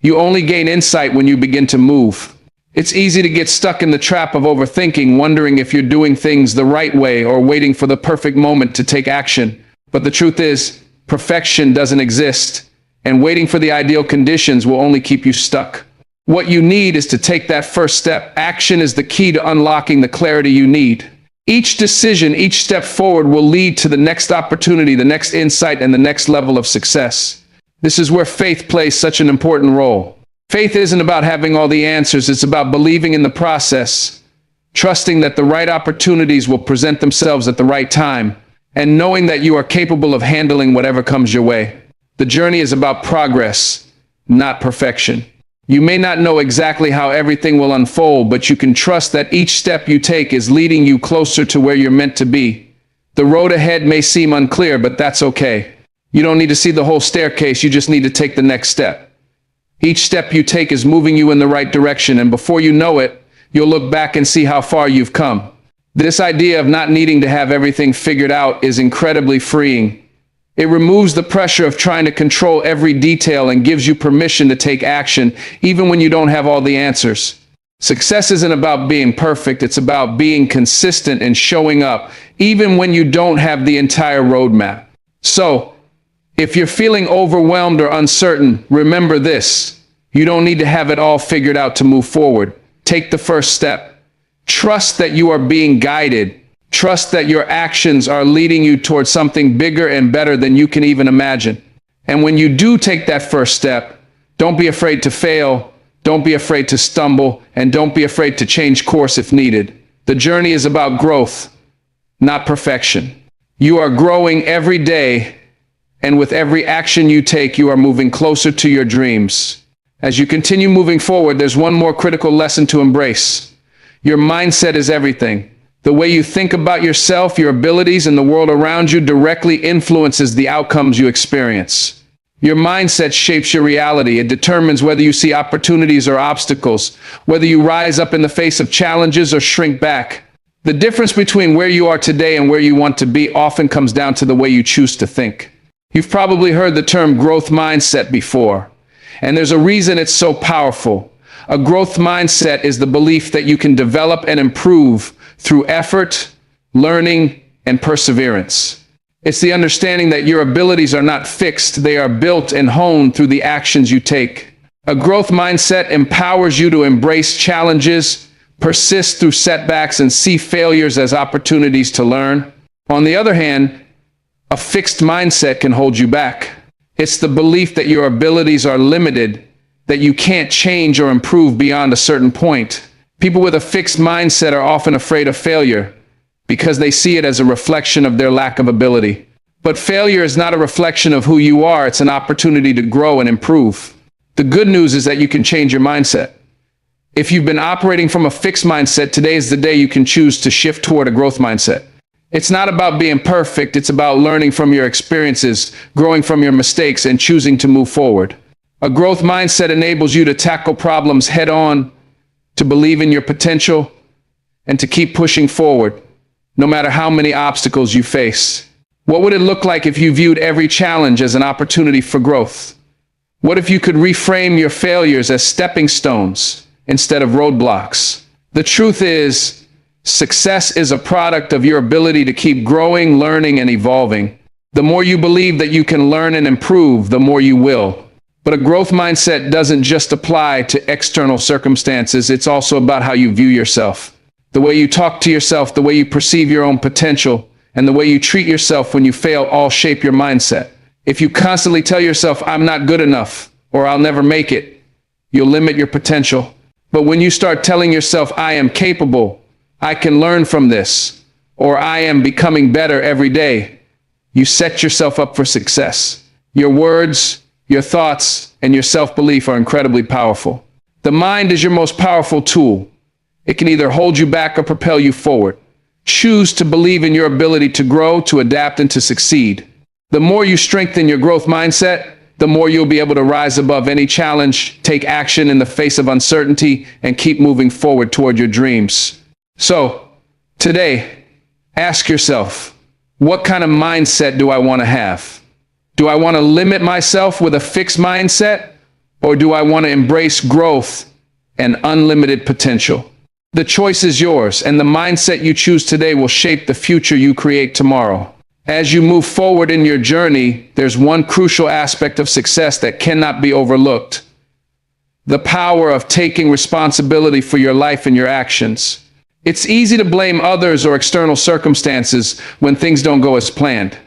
you only gain insight when you begin to move. It's easy to get stuck in the trap of overthinking, wondering if you're doing things the right way or waiting for the perfect moment to take action. But the truth is, perfection doesn't exist, and waiting for the ideal conditions will only keep you stuck. What you need is to take that first step. Action is the key to unlocking the clarity you need. Each decision, each step forward will lead to the next opportunity, the next insight, and the next level of success. This is where faith plays such an important role. Faith isn't about having all the answers, it's about believing in the process, trusting that the right opportunities will present themselves at the right time, and knowing that you are capable of handling whatever comes your way. The journey is about progress, not perfection. You may not know exactly how everything will unfold, but you can trust that each step you take is leading you closer to where you're meant to be. The road ahead may seem unclear, but that's okay. You don't need to see the whole staircase, you just need to take the next step. Each step you take is moving you in the right direction, and before you know it, you'll look back and see how far you've come. This idea of not needing to have everything figured out is incredibly freeing. It removes the pressure of trying to control every detail and gives you permission to take action, even when you don't have all the answers. Success isn't about being perfect, it's about being consistent and showing up, even when you don't have the entire roadmap. So, if you're feeling overwhelmed or uncertain, remember this. You don't need to have it all figured out to move forward. Take the first step. Trust that you are being guided. Trust that your actions are leading you towards something bigger and better than you can even imagine. And when you do take that first step, don't be afraid to fail, don't be afraid to stumble, and don't be afraid to change course if needed. The journey is about growth, not perfection. You are growing every day, and with every action you take, you are moving closer to your dreams. As you continue moving forward, there's one more critical lesson to embrace. Your mindset is everything. The way you think about yourself, your abilities, and the world around you directly influences the outcomes you experience. Your mindset shapes your reality. It determines whether you see opportunities or obstacles, whether you rise up in the face of challenges or shrink back. The difference between where you are today and where you want to be often comes down to the way you choose to think. You've probably heard the term growth mindset before, and there's a reason it's so powerful. A growth mindset is the belief that you can develop and improve through effort, learning, and perseverance. It's the understanding that your abilities are not fixed, they are built and honed through the actions you take. A growth mindset empowers you to embrace challenges, persist through setbacks, and see failures as opportunities to learn. On the other hand, a fixed mindset can hold you back. It's the belief that your abilities are limited, that you can't change or improve beyond a certain point. People with a fixed mindset are often afraid of failure because they see it as a reflection of their lack of ability. But failure is not a reflection of who you are, it's an opportunity to grow and improve. The good news is that you can change your mindset. If you've been operating from a fixed mindset, today is the day you can choose to shift toward a growth mindset. It's not about being perfect, it's about learning from your experiences, growing from your mistakes, and choosing to move forward. A growth mindset enables you to tackle problems head on, to believe in your potential, and to keep pushing forward, no matter how many obstacles you face. What would it look like if you viewed every challenge as an opportunity for growth? What if you could reframe your failures as stepping stones instead of roadblocks? The truth is, success is a product of your ability to keep growing, learning, and evolving. The more you believe that you can learn and improve, the more you will. But a growth mindset doesn't just apply to external circumstances, it's also about how you view yourself. The way you talk to yourself, the way you perceive your own potential, and the way you treat yourself when you fail all shape your mindset. If you constantly tell yourself, I'm not good enough, or I'll never make it, you'll limit your potential. But when you start telling yourself, I am capable, I can learn from this, or I am becoming better every day, you set yourself up for success. Your words, your thoughts, and your self-belief are incredibly powerful. The mind is your most powerful tool. It can either hold you back or propel you forward. Choose to believe in your ability to grow, to adapt, and to succeed. The more you strengthen your growth mindset, the more you'll be able to rise above any challenge, take action in the face of uncertainty, and keep moving forward toward your dreams. So, today, ask yourself, what kind of mindset do I want to have? Do I want to limit myself with a fixed mindset, or do I want to embrace growth and unlimited potential? The choice is yours, and the mindset you choose today will shape the future you create tomorrow. As you move forward in your journey, there's one crucial aspect of success that cannot be overlooked: the power of taking responsibility for your life and your actions. It's easy to blame others or external circumstances when things don't go as planned.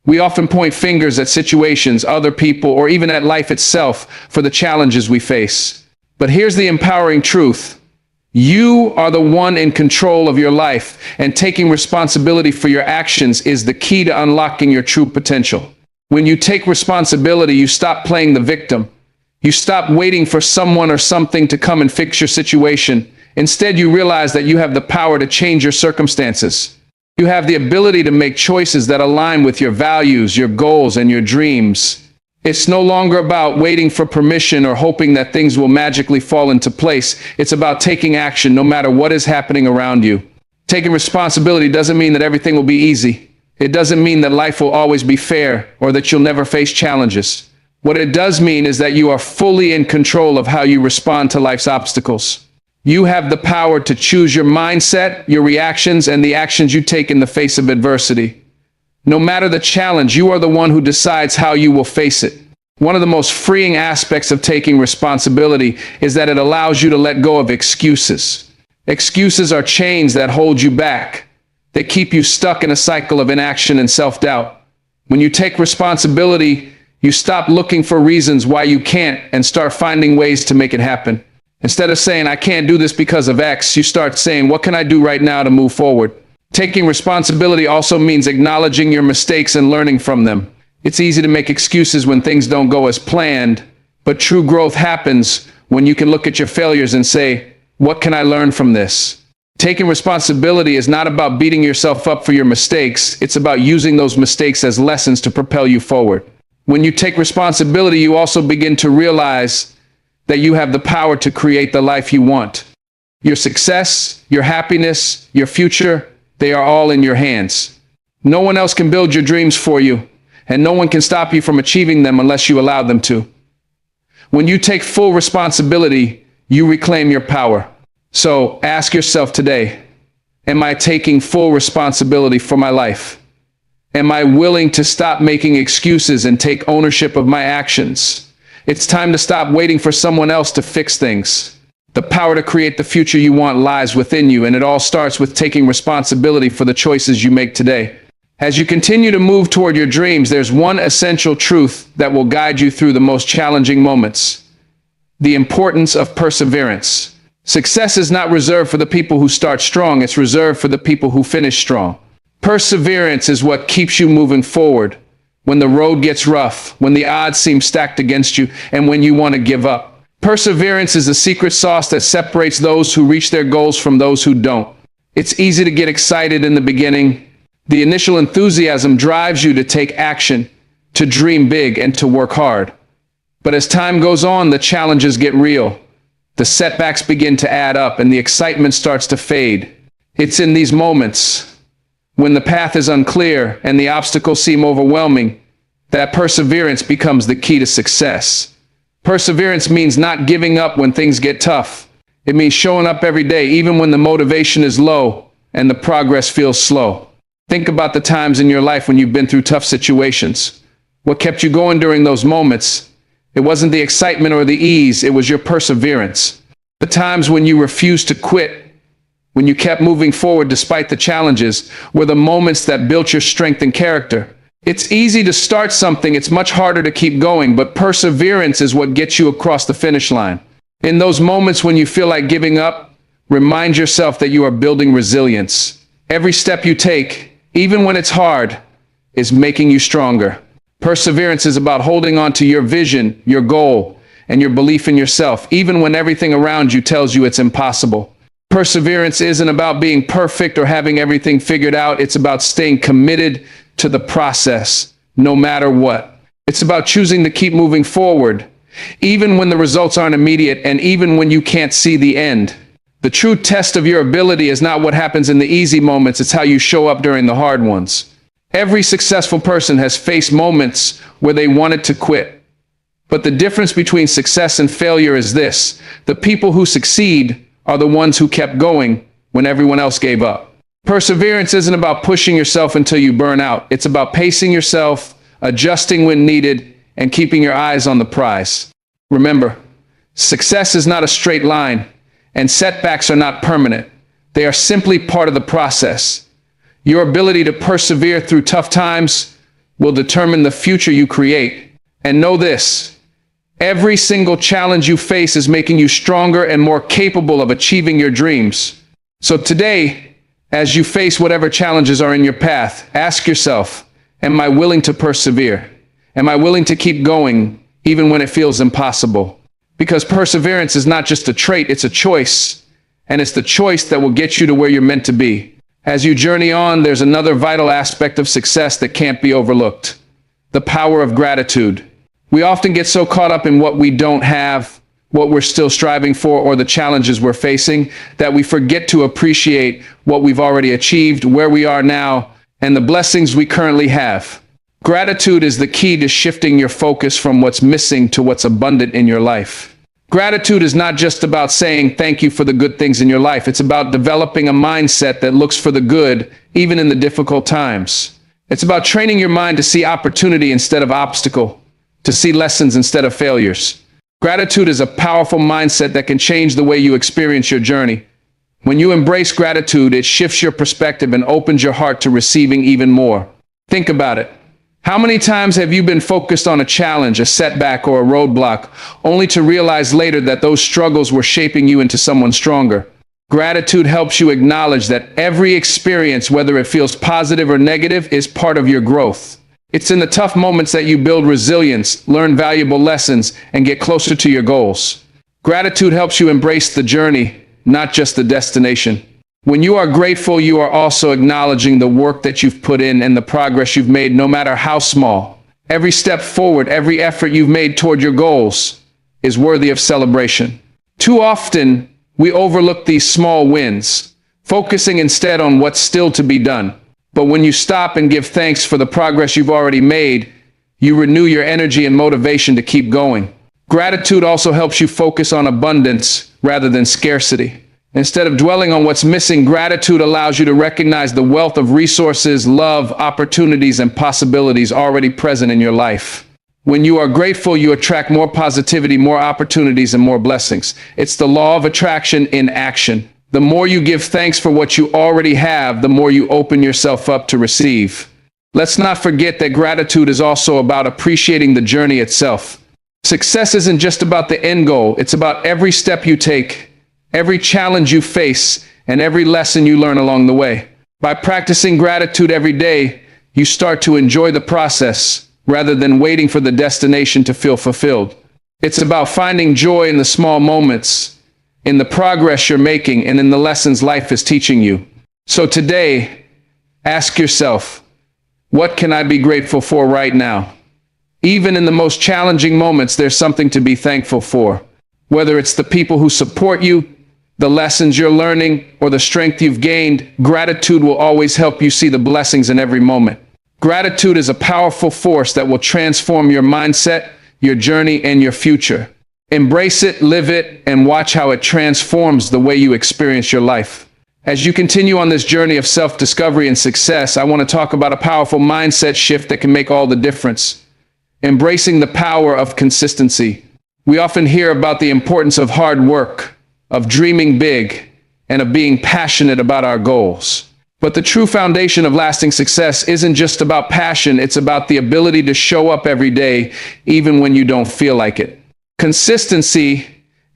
We often point fingers at situations, other people, or even at life itself for the challenges we face. But here's the empowering truth. You are the one in control of your life, and taking responsibility for your actions is the key to unlocking your true potential. When you take responsibility, you stop playing the victim. You stop waiting for someone or something to come and fix your situation. Instead, you realize that you have the power to change your circumstances. You have the ability to make choices that align with your values, your goals, and your dreams. It's no longer about waiting for permission or hoping that things will magically fall into place. It's about taking action no matter what is happening around you. Taking responsibility doesn't mean that everything will be easy. It doesn't mean that life will always be fair or that you'll never face challenges. What it does mean is that you are fully in control of how you respond to life's obstacles. You have the power to choose your mindset, your reactions, and the actions you take in the face of adversity. No matter the challenge, you are the one who decides how you will face it. One of the most freeing aspects of taking responsibility is that it allows you to let go of excuses. Excuses are chains that hold you back. They keep you stuck in a cycle of inaction and self-doubt. When you take responsibility, you stop looking for reasons why you can't and start finding ways to make it happen. Instead of saying, I can't do this because of X, you start saying, what can I do right now to move forward? Taking responsibility also means acknowledging your mistakes and learning from them. It's easy to make excuses when things don't go as planned, but true growth happens when you can look at your failures and say, what can I learn from this? Taking responsibility is not about beating yourself up for your mistakes. It's about using those mistakes as lessons to propel you forward. When you take responsibility, you also begin to realize that you have the power to create the life you want. Your success, your happiness, your future, they are all in your hands. No one else can build your dreams for you, and no one can stop you from achieving them unless you allow them to. When you take full responsibility, you reclaim your power. So ask yourself today, am I taking full responsibility for my life? Am I willing to stop making excuses and take ownership of my actions? It's time to stop waiting for someone else to fix things. The power to create the future you want lies within you, and it all starts with taking responsibility for the choices you make today. As you continue to move toward your dreams, there's one essential truth that will guide you through the most challenging moments: the importance of perseverance. Success is not reserved for the people who start strong, it's reserved for the people who finish strong. Perseverance is what keeps you moving forward when the road gets rough, when the odds seem stacked against you, and when you want to give up. Perseverance is the secret sauce that separates those who reach their goals from those who don't. It's easy to get excited in the beginning. The initial enthusiasm drives you to take action, to dream big, and to work hard. But as time goes on, the challenges get real. The setbacks begin to add up, and the excitement starts to fade. It's in these moments, when the path is unclear and the obstacles seem overwhelming, that perseverance becomes the key to success. Perseverance means not giving up when things get tough. It means showing up every day, even when the motivation is low and the progress feels slow. Think about the times in your life when you've been through tough situations. What kept you going during those moments? It wasn't the excitement or the ease, it was your perseverance. The times when you refused to quit, when you kept moving forward despite the challenges, were the moments that built your strength and character. It's easy to start something, it's much harder to keep going, but perseverance is what gets you across the finish line. In those moments when you feel like giving up, remind yourself that you are building resilience. Every step you take, even when it's hard, is making you stronger. Perseverance is about holding on to your vision, your goal, and your belief in yourself, even when everything around you tells you it's impossible. Perseverance isn't about being perfect or having everything figured out. It's about staying committed to the process, no matter what. It's about choosing to keep moving forward, even when the results aren't immediate and even when you can't see the end. The true test of your ability is not what happens in the easy moments, it's how you show up during the hard ones. Every successful person has faced moments where they wanted to quit. But the difference between success and failure is this: the people who succeed are the ones who kept going when everyone else gave up. Perseverance isn't about pushing yourself until you burn out. It's about pacing yourself, adjusting when needed, and keeping your eyes on the prize. Remember, success is not a straight line, and setbacks are not permanent. They are simply part of the process. Your ability to persevere through tough times will determine the future you create. And know this: every single challenge you face is making you stronger and more capable of achieving your dreams. So today, as you face whatever challenges are in your path, ask yourself, am I willing to persevere? Am I willing to keep going even when it feels impossible? Because perseverance is not just a trait, it's a choice. And it's the choice that will get you to where you're meant to be. As you journey on, there's another vital aspect of success that can't be overlooked: the power of gratitude. We often get so caught up in what we don't have, what we're still striving for, or the challenges we're facing, that we forget to appreciate what we've already achieved, where we are now, and the blessings we currently have. Gratitude is the key to shifting your focus from what's missing to what's abundant in your life. Gratitude is not just about saying thank you for the good things in your life. It's about developing a mindset that looks for the good, even in the difficult times. It's about training your mind to see opportunity instead of obstacle, to see lessons instead of failures. Gratitude is a powerful mindset that can change the way you experience your journey. When you embrace gratitude, it shifts your perspective and opens your heart to receiving even more. Think about it. How many times have you been focused on a challenge, a setback, or a roadblock, only to realize later that those struggles were shaping you into someone stronger? Gratitude helps you acknowledge that every experience, whether it feels positive or negative, is part of your growth. It's in the tough moments that you build resilience, learn valuable lessons, and get closer to your goals. Gratitude helps you embrace the journey, not just the destination. When you are grateful, you are also acknowledging the work that you've put in and the progress you've made, no matter how small. Every step forward, every effort you've made toward your goals is worthy of celebration. Too often, we overlook these small wins, focusing instead on what's still to be done. But when you stop and give thanks for the progress you've already made, you renew your energy and motivation to keep going. Gratitude also helps you focus on abundance rather than scarcity. Instead of dwelling on what's missing, gratitude allows you to recognize the wealth of resources, love, opportunities, and possibilities already present in your life. When you are grateful, you attract more positivity, more opportunities, and more blessings. It's the law of attraction in action. The more you give thanks for what you already have, the more you open yourself up to receive. Let's not forget that gratitude is also about appreciating the journey itself. Success isn't just about the end goal, it's about every step you take, every challenge you face, and every lesson you learn along the way. By practicing gratitude every day, you start to enjoy the process rather than waiting for the destination to feel fulfilled. It's about finding joy in the small moments, in the progress you're making, and in the lessons life is teaching you. So today, ask yourself, what can I be grateful for right now? Even in the most challenging moments, there's something to be thankful for. Whether it's the people who support you, the lessons you're learning, or the strength you've gained, gratitude will always help you see the blessings in every moment. Gratitude is a powerful force that will transform your mindset, your journey, and your future. Embrace it, live it, and watch how it transforms the way you experience your life. As you continue on this journey of self-discovery and success, I want to talk about a powerful mindset shift that can make all the difference. Embracing the power of consistency. We often hear about the importance of hard work, of dreaming big, and of being passionate about our goals. But the true foundation of lasting success isn't just about passion, it's about the ability to show up every day, even when you don't feel like it. Consistency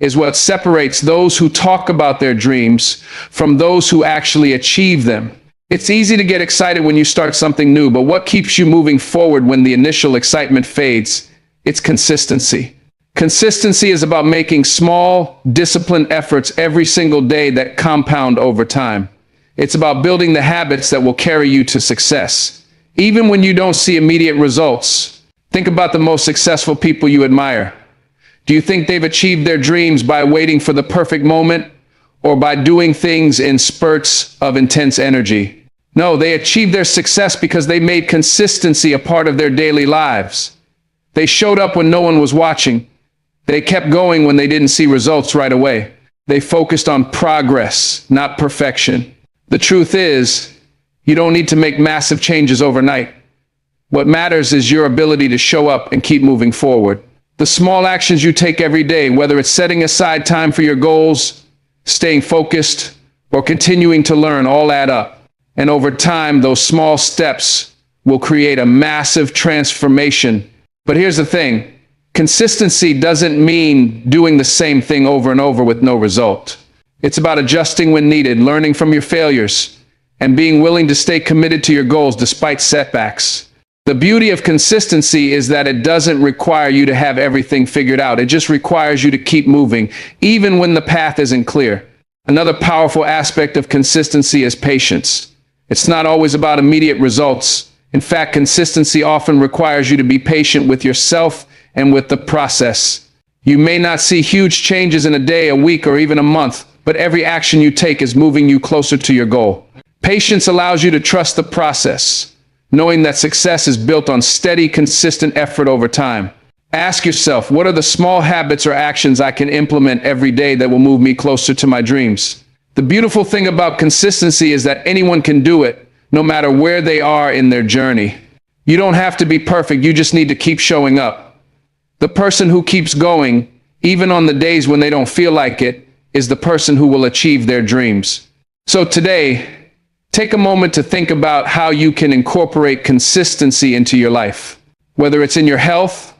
is what separates those who talk about their dreams from those who actually achieve them. It's easy to get excited when you start something new, but what keeps you moving forward when the initial excitement fades? It's consistency. Consistency is about making small, disciplined efforts every single day that compound over time. It's about building the habits that will carry you to success. Even when you don't see immediate results, think about the most successful people you admire. Do you think they've achieved their dreams by waiting for the perfect moment or by doing things in spurts of intense energy? No, they achieved their success because they made consistency a part of their daily lives. They showed up when no one was watching. They kept going when they didn't see results right away. They focused on progress, not perfection. The truth is, you don't need to make massive changes overnight. What matters is your ability to show up and keep moving forward. The small actions you take every day, whether it's setting aside time for your goals, staying focused, or continuing to learn, all add up. And over time, those small steps will create a massive transformation. But here's the thing. Consistency doesn't mean doing the same thing over and over with no result. It's about adjusting when needed, learning from your failures, and being willing to stay committed to your goals despite setbacks. The beauty of consistency is that it doesn't require you to have everything figured out. It just requires you to keep moving, even when the path isn't clear. Another powerful aspect of consistency is patience. It's not always about immediate results. In fact, consistency often requires you to be patient with yourself and with the process. You may not see huge changes in a day, a week, or even a month, but every action you take is moving you closer to your goal. Patience allows you to trust the process, knowing that success is built on steady, consistent effort over time. Ask yourself, what are the small habits or actions I can implement every day that will move me closer to my dreams? The beautiful thing about consistency is that anyone can do it, no matter where they are in their journey. You don't have to be perfect, you just need to keep showing up. The person who keeps going, even on the days when they don't feel like it, is the person who will achieve their dreams. So today, take a moment to think about how you can incorporate consistency into your life. Whether it's in your health,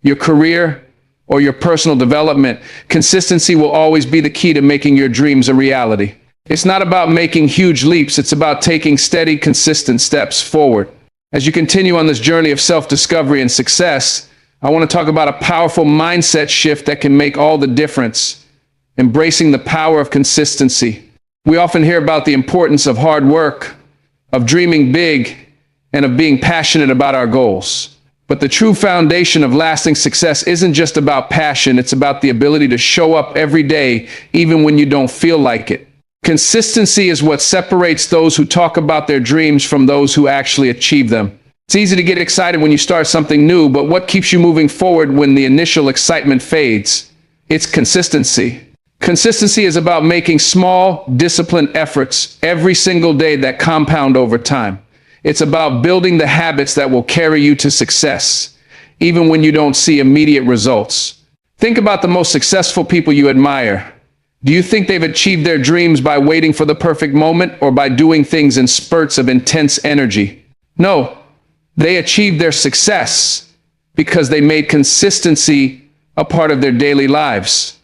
your career, or your personal development, consistency will always be the key to making your dreams a reality. It's not about making huge leaps, it's about taking steady, consistent steps forward. As you continue on this journey of self-discovery and success, I want to talk about a powerful mindset shift that can make all the difference. Embracing the power of consistency. We often hear about the importance of hard work, of dreaming big, and of being passionate about our goals. But the true foundation of lasting success isn't just about passion, it's about the ability to show up every day, even when you don't feel like it. Consistency is what separates those who talk about their dreams from those who actually achieve them. It's easy to get excited when you start something new, but what keeps you moving forward when the initial excitement fades? It's consistency. Consistency is about making small, disciplined efforts every single day that compound over time. It's about building the habits that will carry you to success, even when you don't see immediate results. Think about the most successful people you admire. Do you think they've achieved their dreams by waiting for the perfect moment or by doing things in spurts of intense energy? No. They achieved their success because they made consistency a part of their daily lives.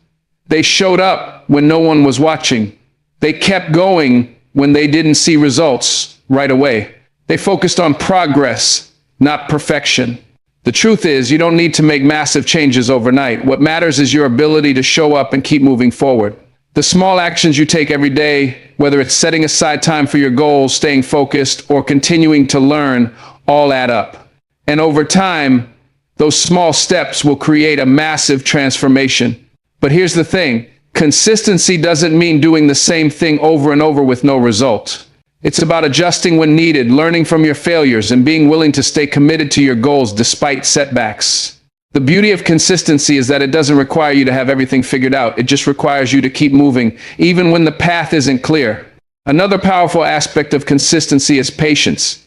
They showed up when no one was watching. They kept going when they didn't see results right away. They focused on progress, not perfection. The truth is, you don't need to make massive changes overnight. What matters is your ability to show up and keep moving forward. The small actions you take every day, whether it's setting aside time for your goals, staying focused, or continuing to learn, all add up. And over time, those small steps will create a massive transformation. But here's the thing, consistency doesn't mean doing the same thing over and over with no result. It's about adjusting when needed, learning from your failures, and being willing to stay committed to your goals despite setbacks. The beauty of consistency is that it doesn't require you to have everything figured out. It just requires you to keep moving, even when the path isn't clear. Another powerful aspect of consistency is patience.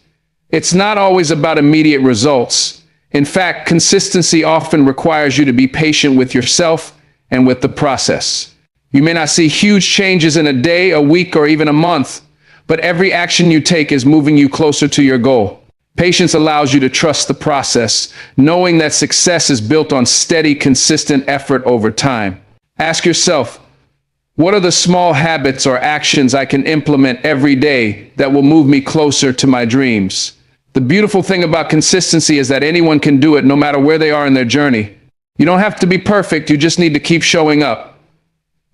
It's not always about immediate results. In fact, consistency often requires you to be patient with yourself and with the process. You may not see huge changes in a day, a week, or even a month, but every action you take is moving you closer to your goal. Patience allows you to trust the process, knowing that success is built on steady, consistent effort over time. Ask yourself, What are the small habits or actions I can implement every day that will move me closer to my dreams? The beautiful thing about consistency is that anyone can do it no matter where they are in their journey. You don't have to be perfect, you just need to keep showing up.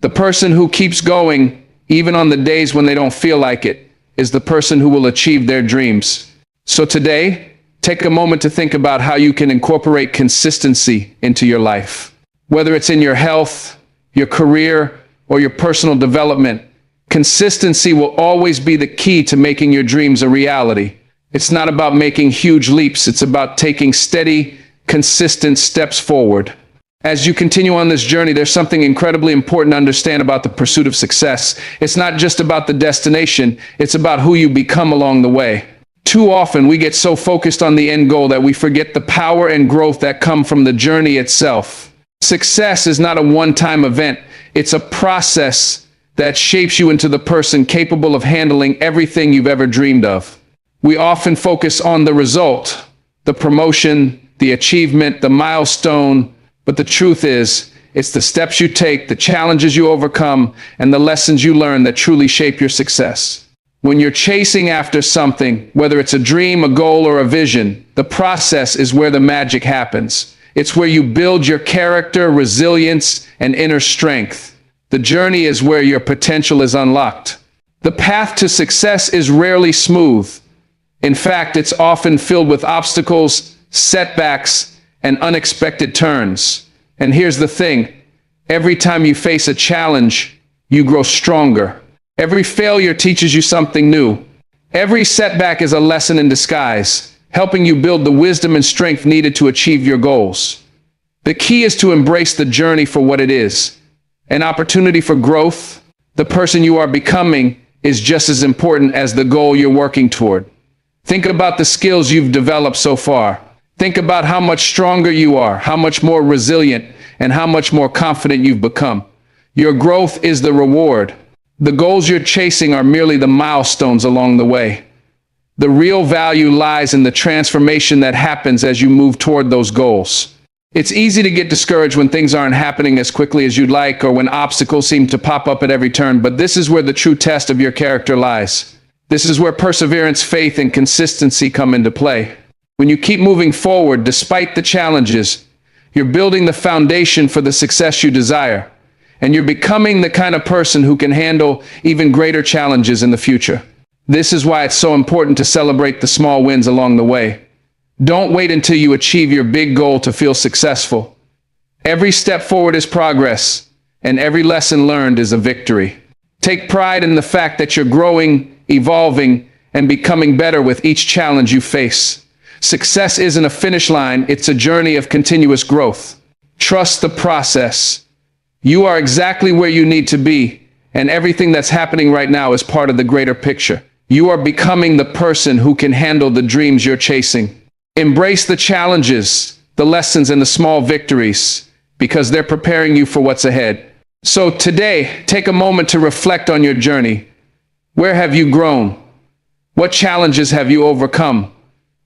The person who keeps going, even on the days when they don't feel like it, is the person who will achieve their dreams. So today, take a moment to think about how you can incorporate consistency into your life. Whether it's in your health, your career, or your personal development, consistency will always be the key to making your dreams a reality. It's not about making huge leaps, it's about taking steady, consistent steps forward. As you continue on this journey, there's something incredibly important to understand about the pursuit of success. It's not just about the destination, it's about who you become along the way. Too often, we get so focused on the end goal that we forget the power and growth that come from the journey itself. Success is not a one-time event, it's a process that shapes you into the person capable of handling everything you've ever dreamed of. We often focus on the result, the promotion, the achievement, the milestone, but the truth is, it's the steps you take, the challenges you overcome, and the lessons you learn that truly shape your success. When you're chasing after something, whether it's a dream, a goal, or a vision, the process is where the magic happens. It's where you build your character, resilience, and inner strength. The journey is where your potential is unlocked. The path to success is rarely smooth. In fact, it's often filled with obstacles, setbacks, and unexpected turns. And here's the thing, every time you face a challenge, you grow stronger. Every failure teaches you something new. Every setback is a lesson in disguise, helping you build the wisdom and strength needed to achieve your goals. The key is to embrace the journey for what it is, an opportunity for growth. The person you are becoming is just as important as the goal you're working toward. Think about the skills you've developed so far. Think about how much stronger you are, how much more resilient, and how much more confident you've become. Your growth is the reward. The goals you're chasing are merely the milestones along the way. The real value lies in the transformation that happens as you move toward those goals. It's easy to get discouraged when things aren't happening as quickly as you'd like, or when obstacles seem to pop up at every turn, but this is where the true test of your character lies. This is where perseverance, faith, and consistency come into play. When you keep moving forward despite the challenges, you're building the foundation for the success you desire, and you're becoming the kind of person who can handle even greater challenges in the future. This is why it's so important to celebrate the small wins along the way. Don't wait until you achieve your big goal to feel successful. Every step forward is progress, and every lesson learned is a victory. Take pride in the fact that you're growing, evolving, and becoming better with each challenge you face. Success isn't a finish line, it's a journey of continuous growth. Trust the process. You are exactly where you need to be, and everything that's happening right now is part of the greater picture. You are becoming the person who can handle the dreams you're chasing. Embrace the challenges, the lessons, and the small victories, because they're preparing you for what's ahead. So today, take a moment to reflect on your journey. Where have you grown? What challenges have you overcome?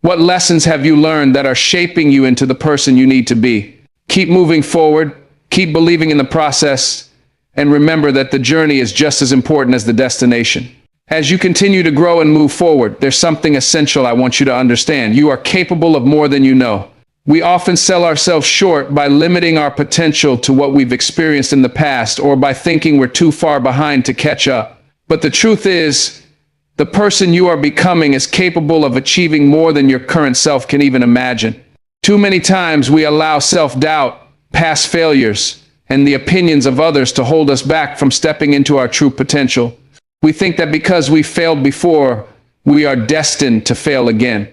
What lessons have you learned that are shaping you into the person you need to be? Keep moving forward, keep believing in the process, and remember that the journey is just as important as the destination. As you continue to grow and move forward, there's something essential I want you to understand. You are capable of more than you know. We often sell ourselves short by limiting our potential to what we've experienced in the past, or by thinking we're too far behind to catch up. But the truth is, the person you are becoming is capable of achieving more than your current self can even imagine. Too many times we allow self-doubt, past failures, and the opinions of others to hold us back from stepping into our true potential. We think that because we failed before, we are destined to fail again.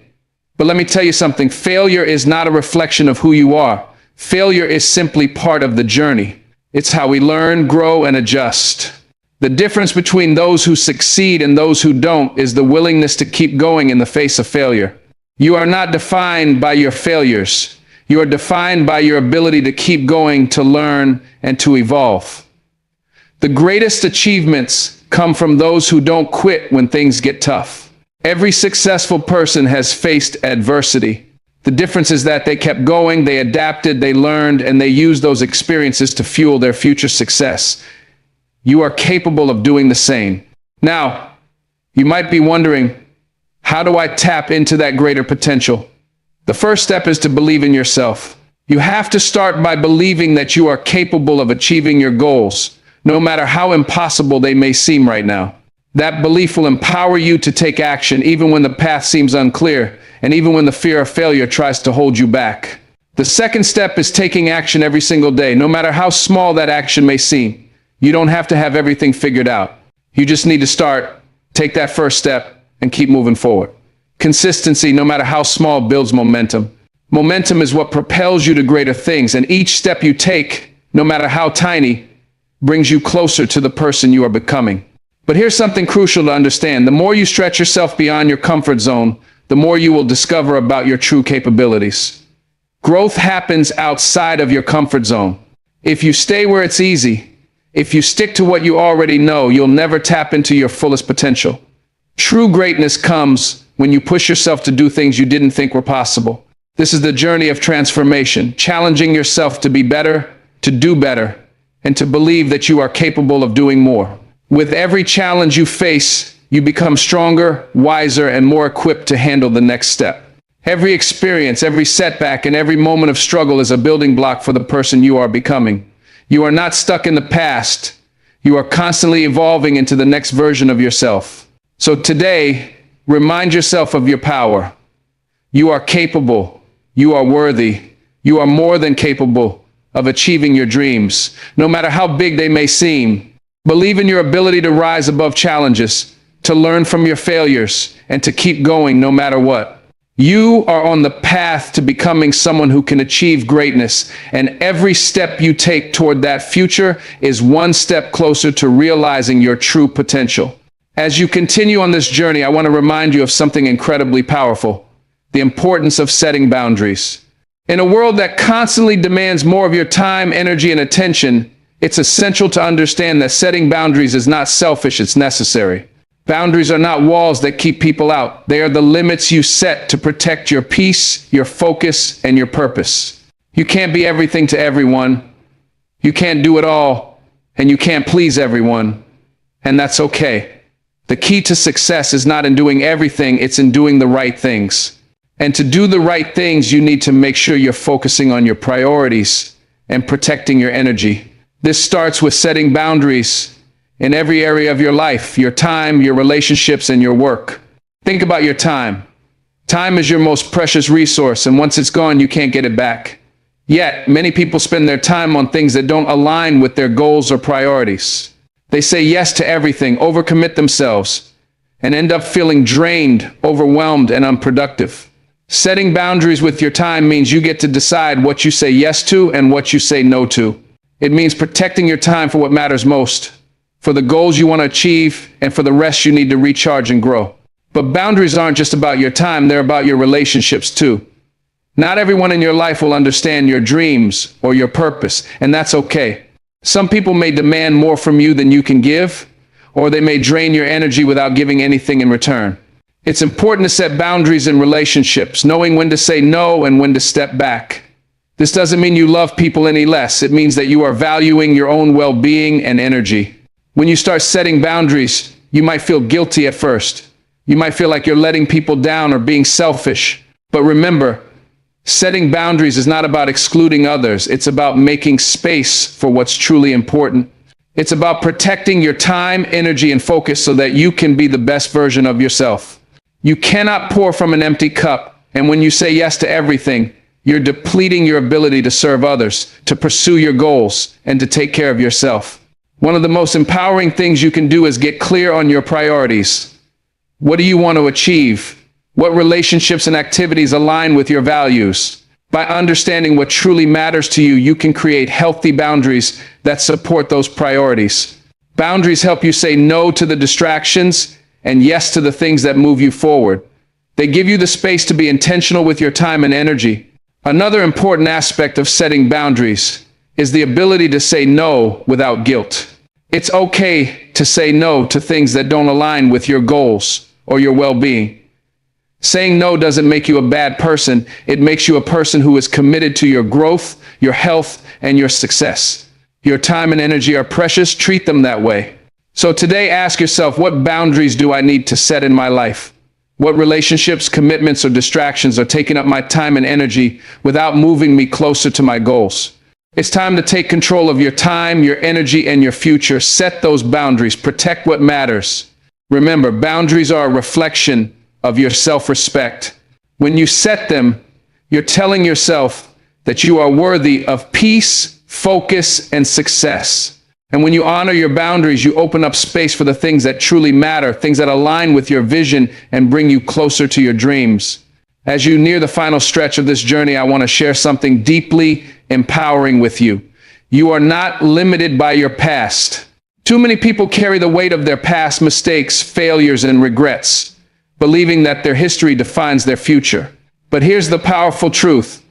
But let me tell you something, failure is not a reflection of who you are. Failure is simply part of the journey. It's how we learn, grow, and adjust. The difference between those who succeed and those who don't is the willingness to keep going in the face of failure. You are not defined by your failures. You are defined by your ability to keep going, to learn, and to evolve. The greatest achievements come from those who don't quit when things get tough. Every successful person has faced adversity. The difference is that they kept going, they adapted, they learned, and they used those experiences to fuel their future success. You are capable of doing the same. Now, you might be wondering, how do I tap into that greater potential? The first step is to believe in yourself. You have to start by believing that you are capable of achieving your goals, no matter how impossible they may seem right now. That belief will empower you to take action even when the path seems unclear, and even when the fear of failure tries to hold you back. The second step is taking action every single day, no matter how small that action may seem. You don't have to have everything figured out. You just need to start, take that first step, and keep moving forward. Consistency, no matter how small, builds momentum. Momentum is what propels you to greater things, and each step you take, no matter how tiny, brings you closer to the person you are becoming. But here's something crucial to understand. The more you stretch yourself beyond your comfort zone, the more you will discover about your true capabilities. Growth happens outside of your comfort zone. If you stay where it's easy, if you stick to what you already know, you'll never tap into your fullest potential. True greatness comes when you push yourself to do things you didn't think were possible. This is the journey of transformation, challenging yourself to be better, to do better, and to believe that you are capable of doing more. With every challenge you face, you become stronger, wiser, and more equipped to handle the next step. Every experience, every setback, and every moment of struggle is a building block for the person you are becoming. You are not stuck in the past. You are constantly evolving into the next version of yourself. So today, remind yourself of your power. You are capable. You are worthy. You are more than capable of achieving your dreams, no matter how big they may seem. Believe in your ability to rise above challenges, to learn from your failures, and to keep going no matter what. You are on the path to becoming someone who can achieve greatness, and every step you take toward that future is one step closer to realizing your true potential. As you continue on this journey, I want to remind you of something incredibly powerful: the importance of setting boundaries. In a world that constantly demands more of your time, energy, and attention, it's essential to understand that setting boundaries is not selfish, it's necessary. Boundaries are not walls that keep people out. They are the limits you set to protect your peace, your focus, and your purpose. You can't be everything to everyone. You can't do it all, and you can't please everyone. And that's okay. The key to success is not in doing everything, it's in doing the right things. And to do the right things, you need to make sure you're focusing on your priorities and protecting your energy. This starts with setting boundaries in every area of your life: your time, your relationships, and your work. Think about your time. Time is your most precious resource, and once it's gone, you can't get it back. Yet, many people spend their time on things that don't align with their goals or priorities. They say yes to everything, overcommit themselves, and end up feeling drained, overwhelmed, and unproductive. Setting boundaries with your time means you get to decide what you say yes to and what you say no to. It means protecting your time for what matters most, for the goals you want to achieve, and for the rest you need to recharge and grow. But boundaries aren't just about your time, they're about your relationships too. Not everyone in your life will understand your dreams or your purpose, and that's okay. Some people may demand more from you than you can give, or they may drain your energy without giving anything in return. It's important to set boundaries in relationships, knowing when to say no and when to step back. This doesn't mean you love people any less. It means that you are valuing your own well-being and energy. When you start setting boundaries, you might feel guilty at first. You might feel like you're letting people down or being selfish. But remember, setting boundaries is not about excluding others. It's about making space for what's truly important. It's about protecting your time, energy, and focus so that you can be the best version of yourself. You cannot pour from an empty cup, and when you say yes to everything, you're depleting your ability to serve others, to pursue your goals, and to take care of yourself. One of the most empowering things you can do is get clear on your priorities. What do you want to achieve? What relationships and activities align with your values? By understanding what truly matters to you, you can create healthy boundaries that support those priorities. Boundaries help you say no to the distractions and yes to the things that move you forward. They give you the space to be intentional with your time and energy. Another important aspect of setting boundaries is the ability to say no without guilt. It's okay to say no to things that don't align with your goals or your well-being. Saying no doesn't make you a bad person. It makes you a person who is committed to your growth, your health, and your success. Your time and energy are precious. Treat them that way. So today, ask yourself, what boundaries do I need to set in my life? What relationships, commitments, or distractions are taking up my time and energy without moving me closer to my goals? It's time to take control of your time, your energy, and your future. Set those boundaries. Protect what matters. Remember, boundaries are a reflection of your self-respect. When you set them, you're telling yourself that you are worthy of peace, focus, and success. And when you honor your boundaries, you open up space for the things that truly matter, things that align with your vision and bring you closer to your dreams. As you near the final stretch of this journey, I want to share something deeply empowering with you. You are not limited by your past. Too many people carry the weight of their past mistakes, failures, and regrets, believing that their history defines their future. But here's the powerful truth.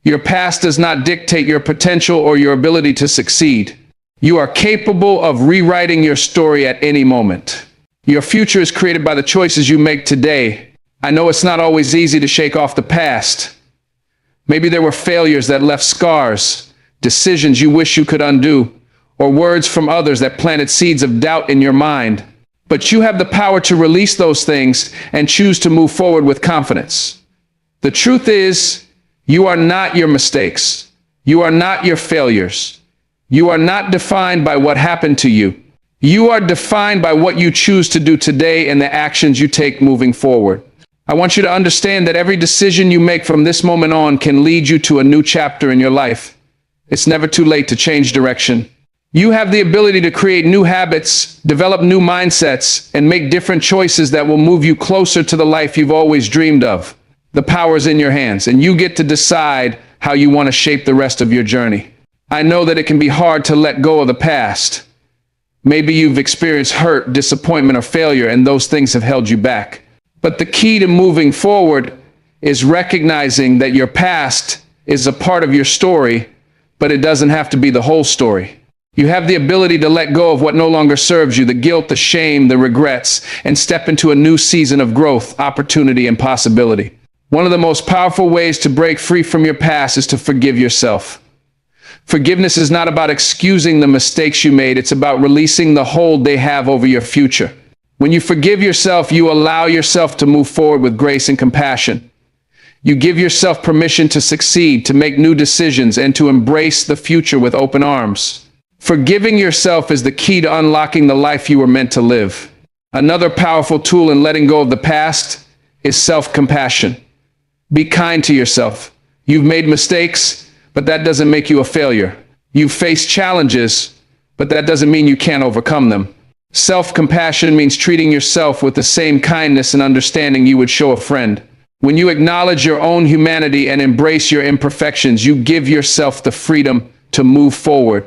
Your past does not dictate your potential or your ability to succeed. You are capable of rewriting your story at any moment. Your future is created by the choices you make today. I know it's not always easy to shake off the past. Maybe there were failures that left scars, decisions you wish you could undo, or words from others that planted seeds of doubt in your mind. But you have the power to release those things and choose to move forward with confidence. The truth is, you are not your mistakes. You are not your failures. You are not defined by what happened to you. You are defined by what you choose to do today and the actions you take moving forward. I want you to understand that every decision you make from this moment on can lead you to a new chapter in your life. It's never too late to change direction. You have the ability to create new habits, develop new mindsets, and make different choices that will move you closer to the life you've always dreamed of. The power is in your hands, and you get to decide how you want to shape the rest of your journey. I know that it can be hard to let go of the past. Maybe you've experienced hurt, disappointment, or failure, and those things have held you back. But the key to moving forward is recognizing that your past is a part of your story, but it doesn't have to be the whole story. You have the ability to let go of what no longer serves you, the guilt, the shame, the regrets, and step into a new season of growth, opportunity, and possibility. One of the most powerful ways to break free from your past is to forgive yourself. Forgiveness is not about excusing the mistakes you made. It's about releasing the hold they have over your future. When you forgive yourself, you allow yourself to move forward with grace and compassion. You give yourself permission to succeed, to make new decisions, and to embrace the future with open arms. Forgiving yourself is the key to unlocking the life you were meant to live. Another powerful tool in letting go of the past is self-compassion. Be kind to yourself. You've made mistakes, but that doesn't make you a failure. You've faced challenges, but that doesn't mean you can't overcome them. Self-compassion means treating yourself with the same kindness and understanding you would show a friend. When you acknowledge your own humanity and embrace your imperfections, you give yourself the freedom to move forward,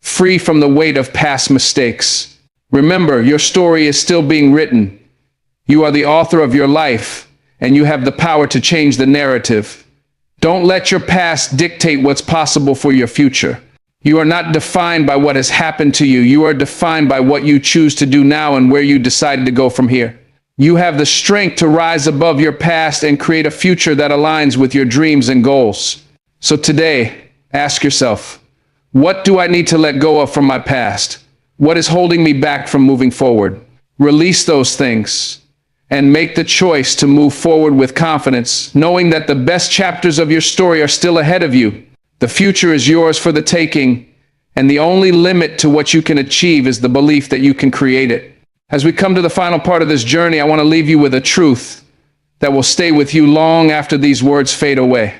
free from the weight of past mistakes. Remember, your story is still being written. You are the author of your life, and you have the power to change the narrative. Don't let your past dictate what's possible for your future. You are not defined by what has happened to you. You are defined by what you choose to do now and where you decide to go from here. You have the strength to rise above your past and create a future that aligns with your dreams and goals. So today, ask yourself, what do I need to let go of from my past? What is holding me back from moving forward? Release those things and make the choice to move forward with confidence, knowing that the best chapters of your story are still ahead of you. The future is yours for the taking, and the only limit to what you can achieve is the belief that you can create it. As we come to the final part of this journey, I want to leave you with a truth that will stay with you long after these words fade away.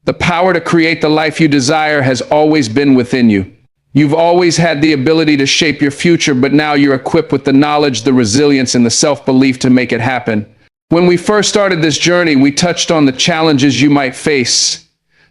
The power to create the life you desire has always been within you. You've always had the ability to shape your future, but now you're equipped with the knowledge, the resilience, and the self-belief to make it happen. When we first started this journey, we touched on the challenges you might face,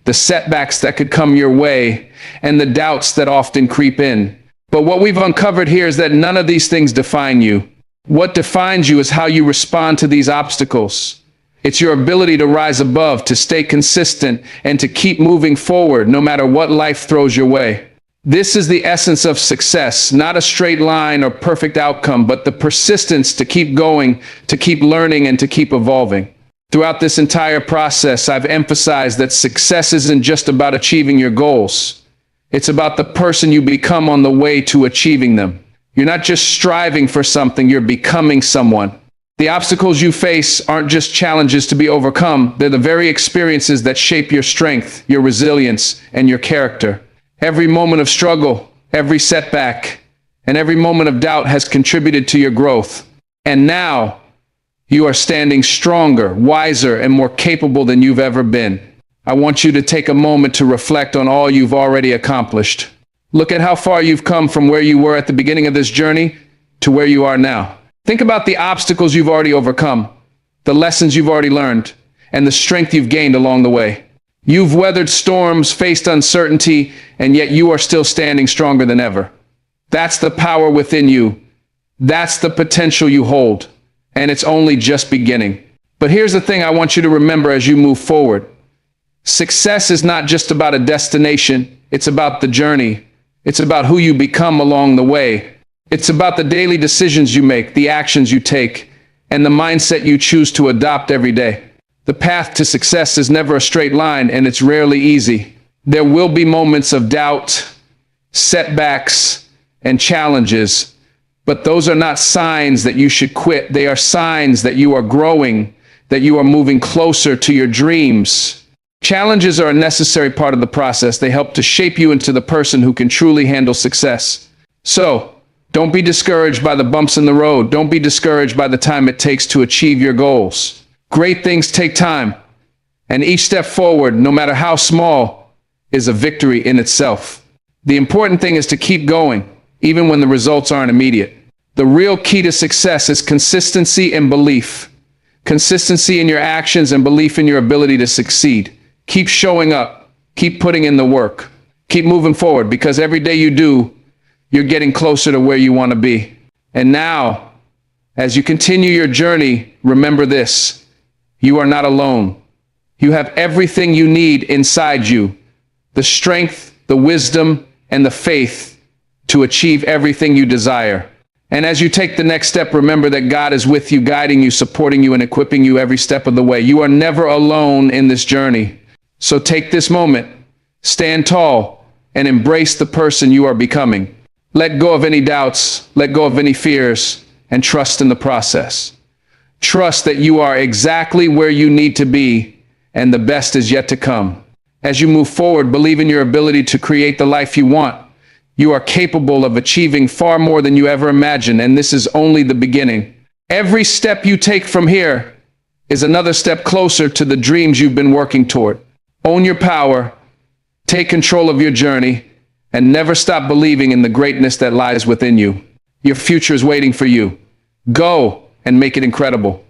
the setbacks that could come your way, and the doubts that often creep in. But what we've uncovered here is that none of these things define you. What defines you is how you respond to these obstacles. It's your ability to rise above, to stay consistent, and to keep moving forward no matter what life throws your way. This is the essence of success, not a straight line or perfect outcome, but the persistence to keep going, to keep learning, and to keep evolving. Throughout this entire process, I've emphasized that success isn't just about achieving your goals. It's about the person you become on the way to achieving them. You're not just striving for something, you're becoming someone. The obstacles you face aren't just challenges to be overcome, they're the very experiences that shape your strength, your resilience, and your character. Every moment of struggle, every setback, and every moment of doubt has contributed to your growth. And now, you are standing stronger, wiser, and more capable than you've ever been. I want you to take a moment to reflect on all you've already accomplished. Look at how far you've come from where you were at the beginning of this journey to where you are now. Think about the obstacles you've already overcome, the lessons you've already learned, and the strength you've gained along the way. You've weathered storms, faced uncertainty, and yet you are still standing stronger than ever. That's the power within you. That's the potential you hold. And it's only just beginning. But here's the thing I want you to remember as you move forward. Success is not just about a destination. It's about the journey. It's about who you become along the way. It's about the daily decisions you make, the actions you take, and the mindset you choose to adopt every day. The path to success is never a straight line, and it's rarely easy. There will be moments of doubt, setbacks, and challenges, but those are not signs that you should quit. They are signs that you are growing, that you are moving closer to your dreams. Challenges are a necessary part of the process. They help to shape you into the person who can truly handle success. So, don't be discouraged by the bumps in the road. Don't be discouraged by the time it takes to achieve your goals. Great things take time, and each step forward, no matter how small, is a victory in itself. The important thing is to keep going, even when the results aren't immediate. The real key to success is consistency and belief. Consistency in your actions and belief in your ability to succeed. Keep showing up. Keep putting in the work. Keep moving forward, because every day you do, you're getting closer to where you want to be. And now, as you continue your journey, remember this: you are not alone. You have everything you need inside you: the strength, the wisdom, and the faith to achieve everything you desire. And as you take the next step, remember that God is with you, guiding you, supporting you, and equipping you every step of the way. You are never alone in this journey. So take this moment, stand tall, and embrace the person you are becoming. Let go of any doubts, let go of any fears, and trust in the process. Trust that you are exactly where you need to be, and the best is yet to come. As you move forward, believe in your ability to create the life you want. You are capable of achieving far more than you ever imagined, and this is only the beginning. Every step you take from here is another step closer to the dreams you've been working toward. Own your power, take control of your journey, and never stop believing in the greatness that lies within you. Your future is waiting for you. Go and make it incredible.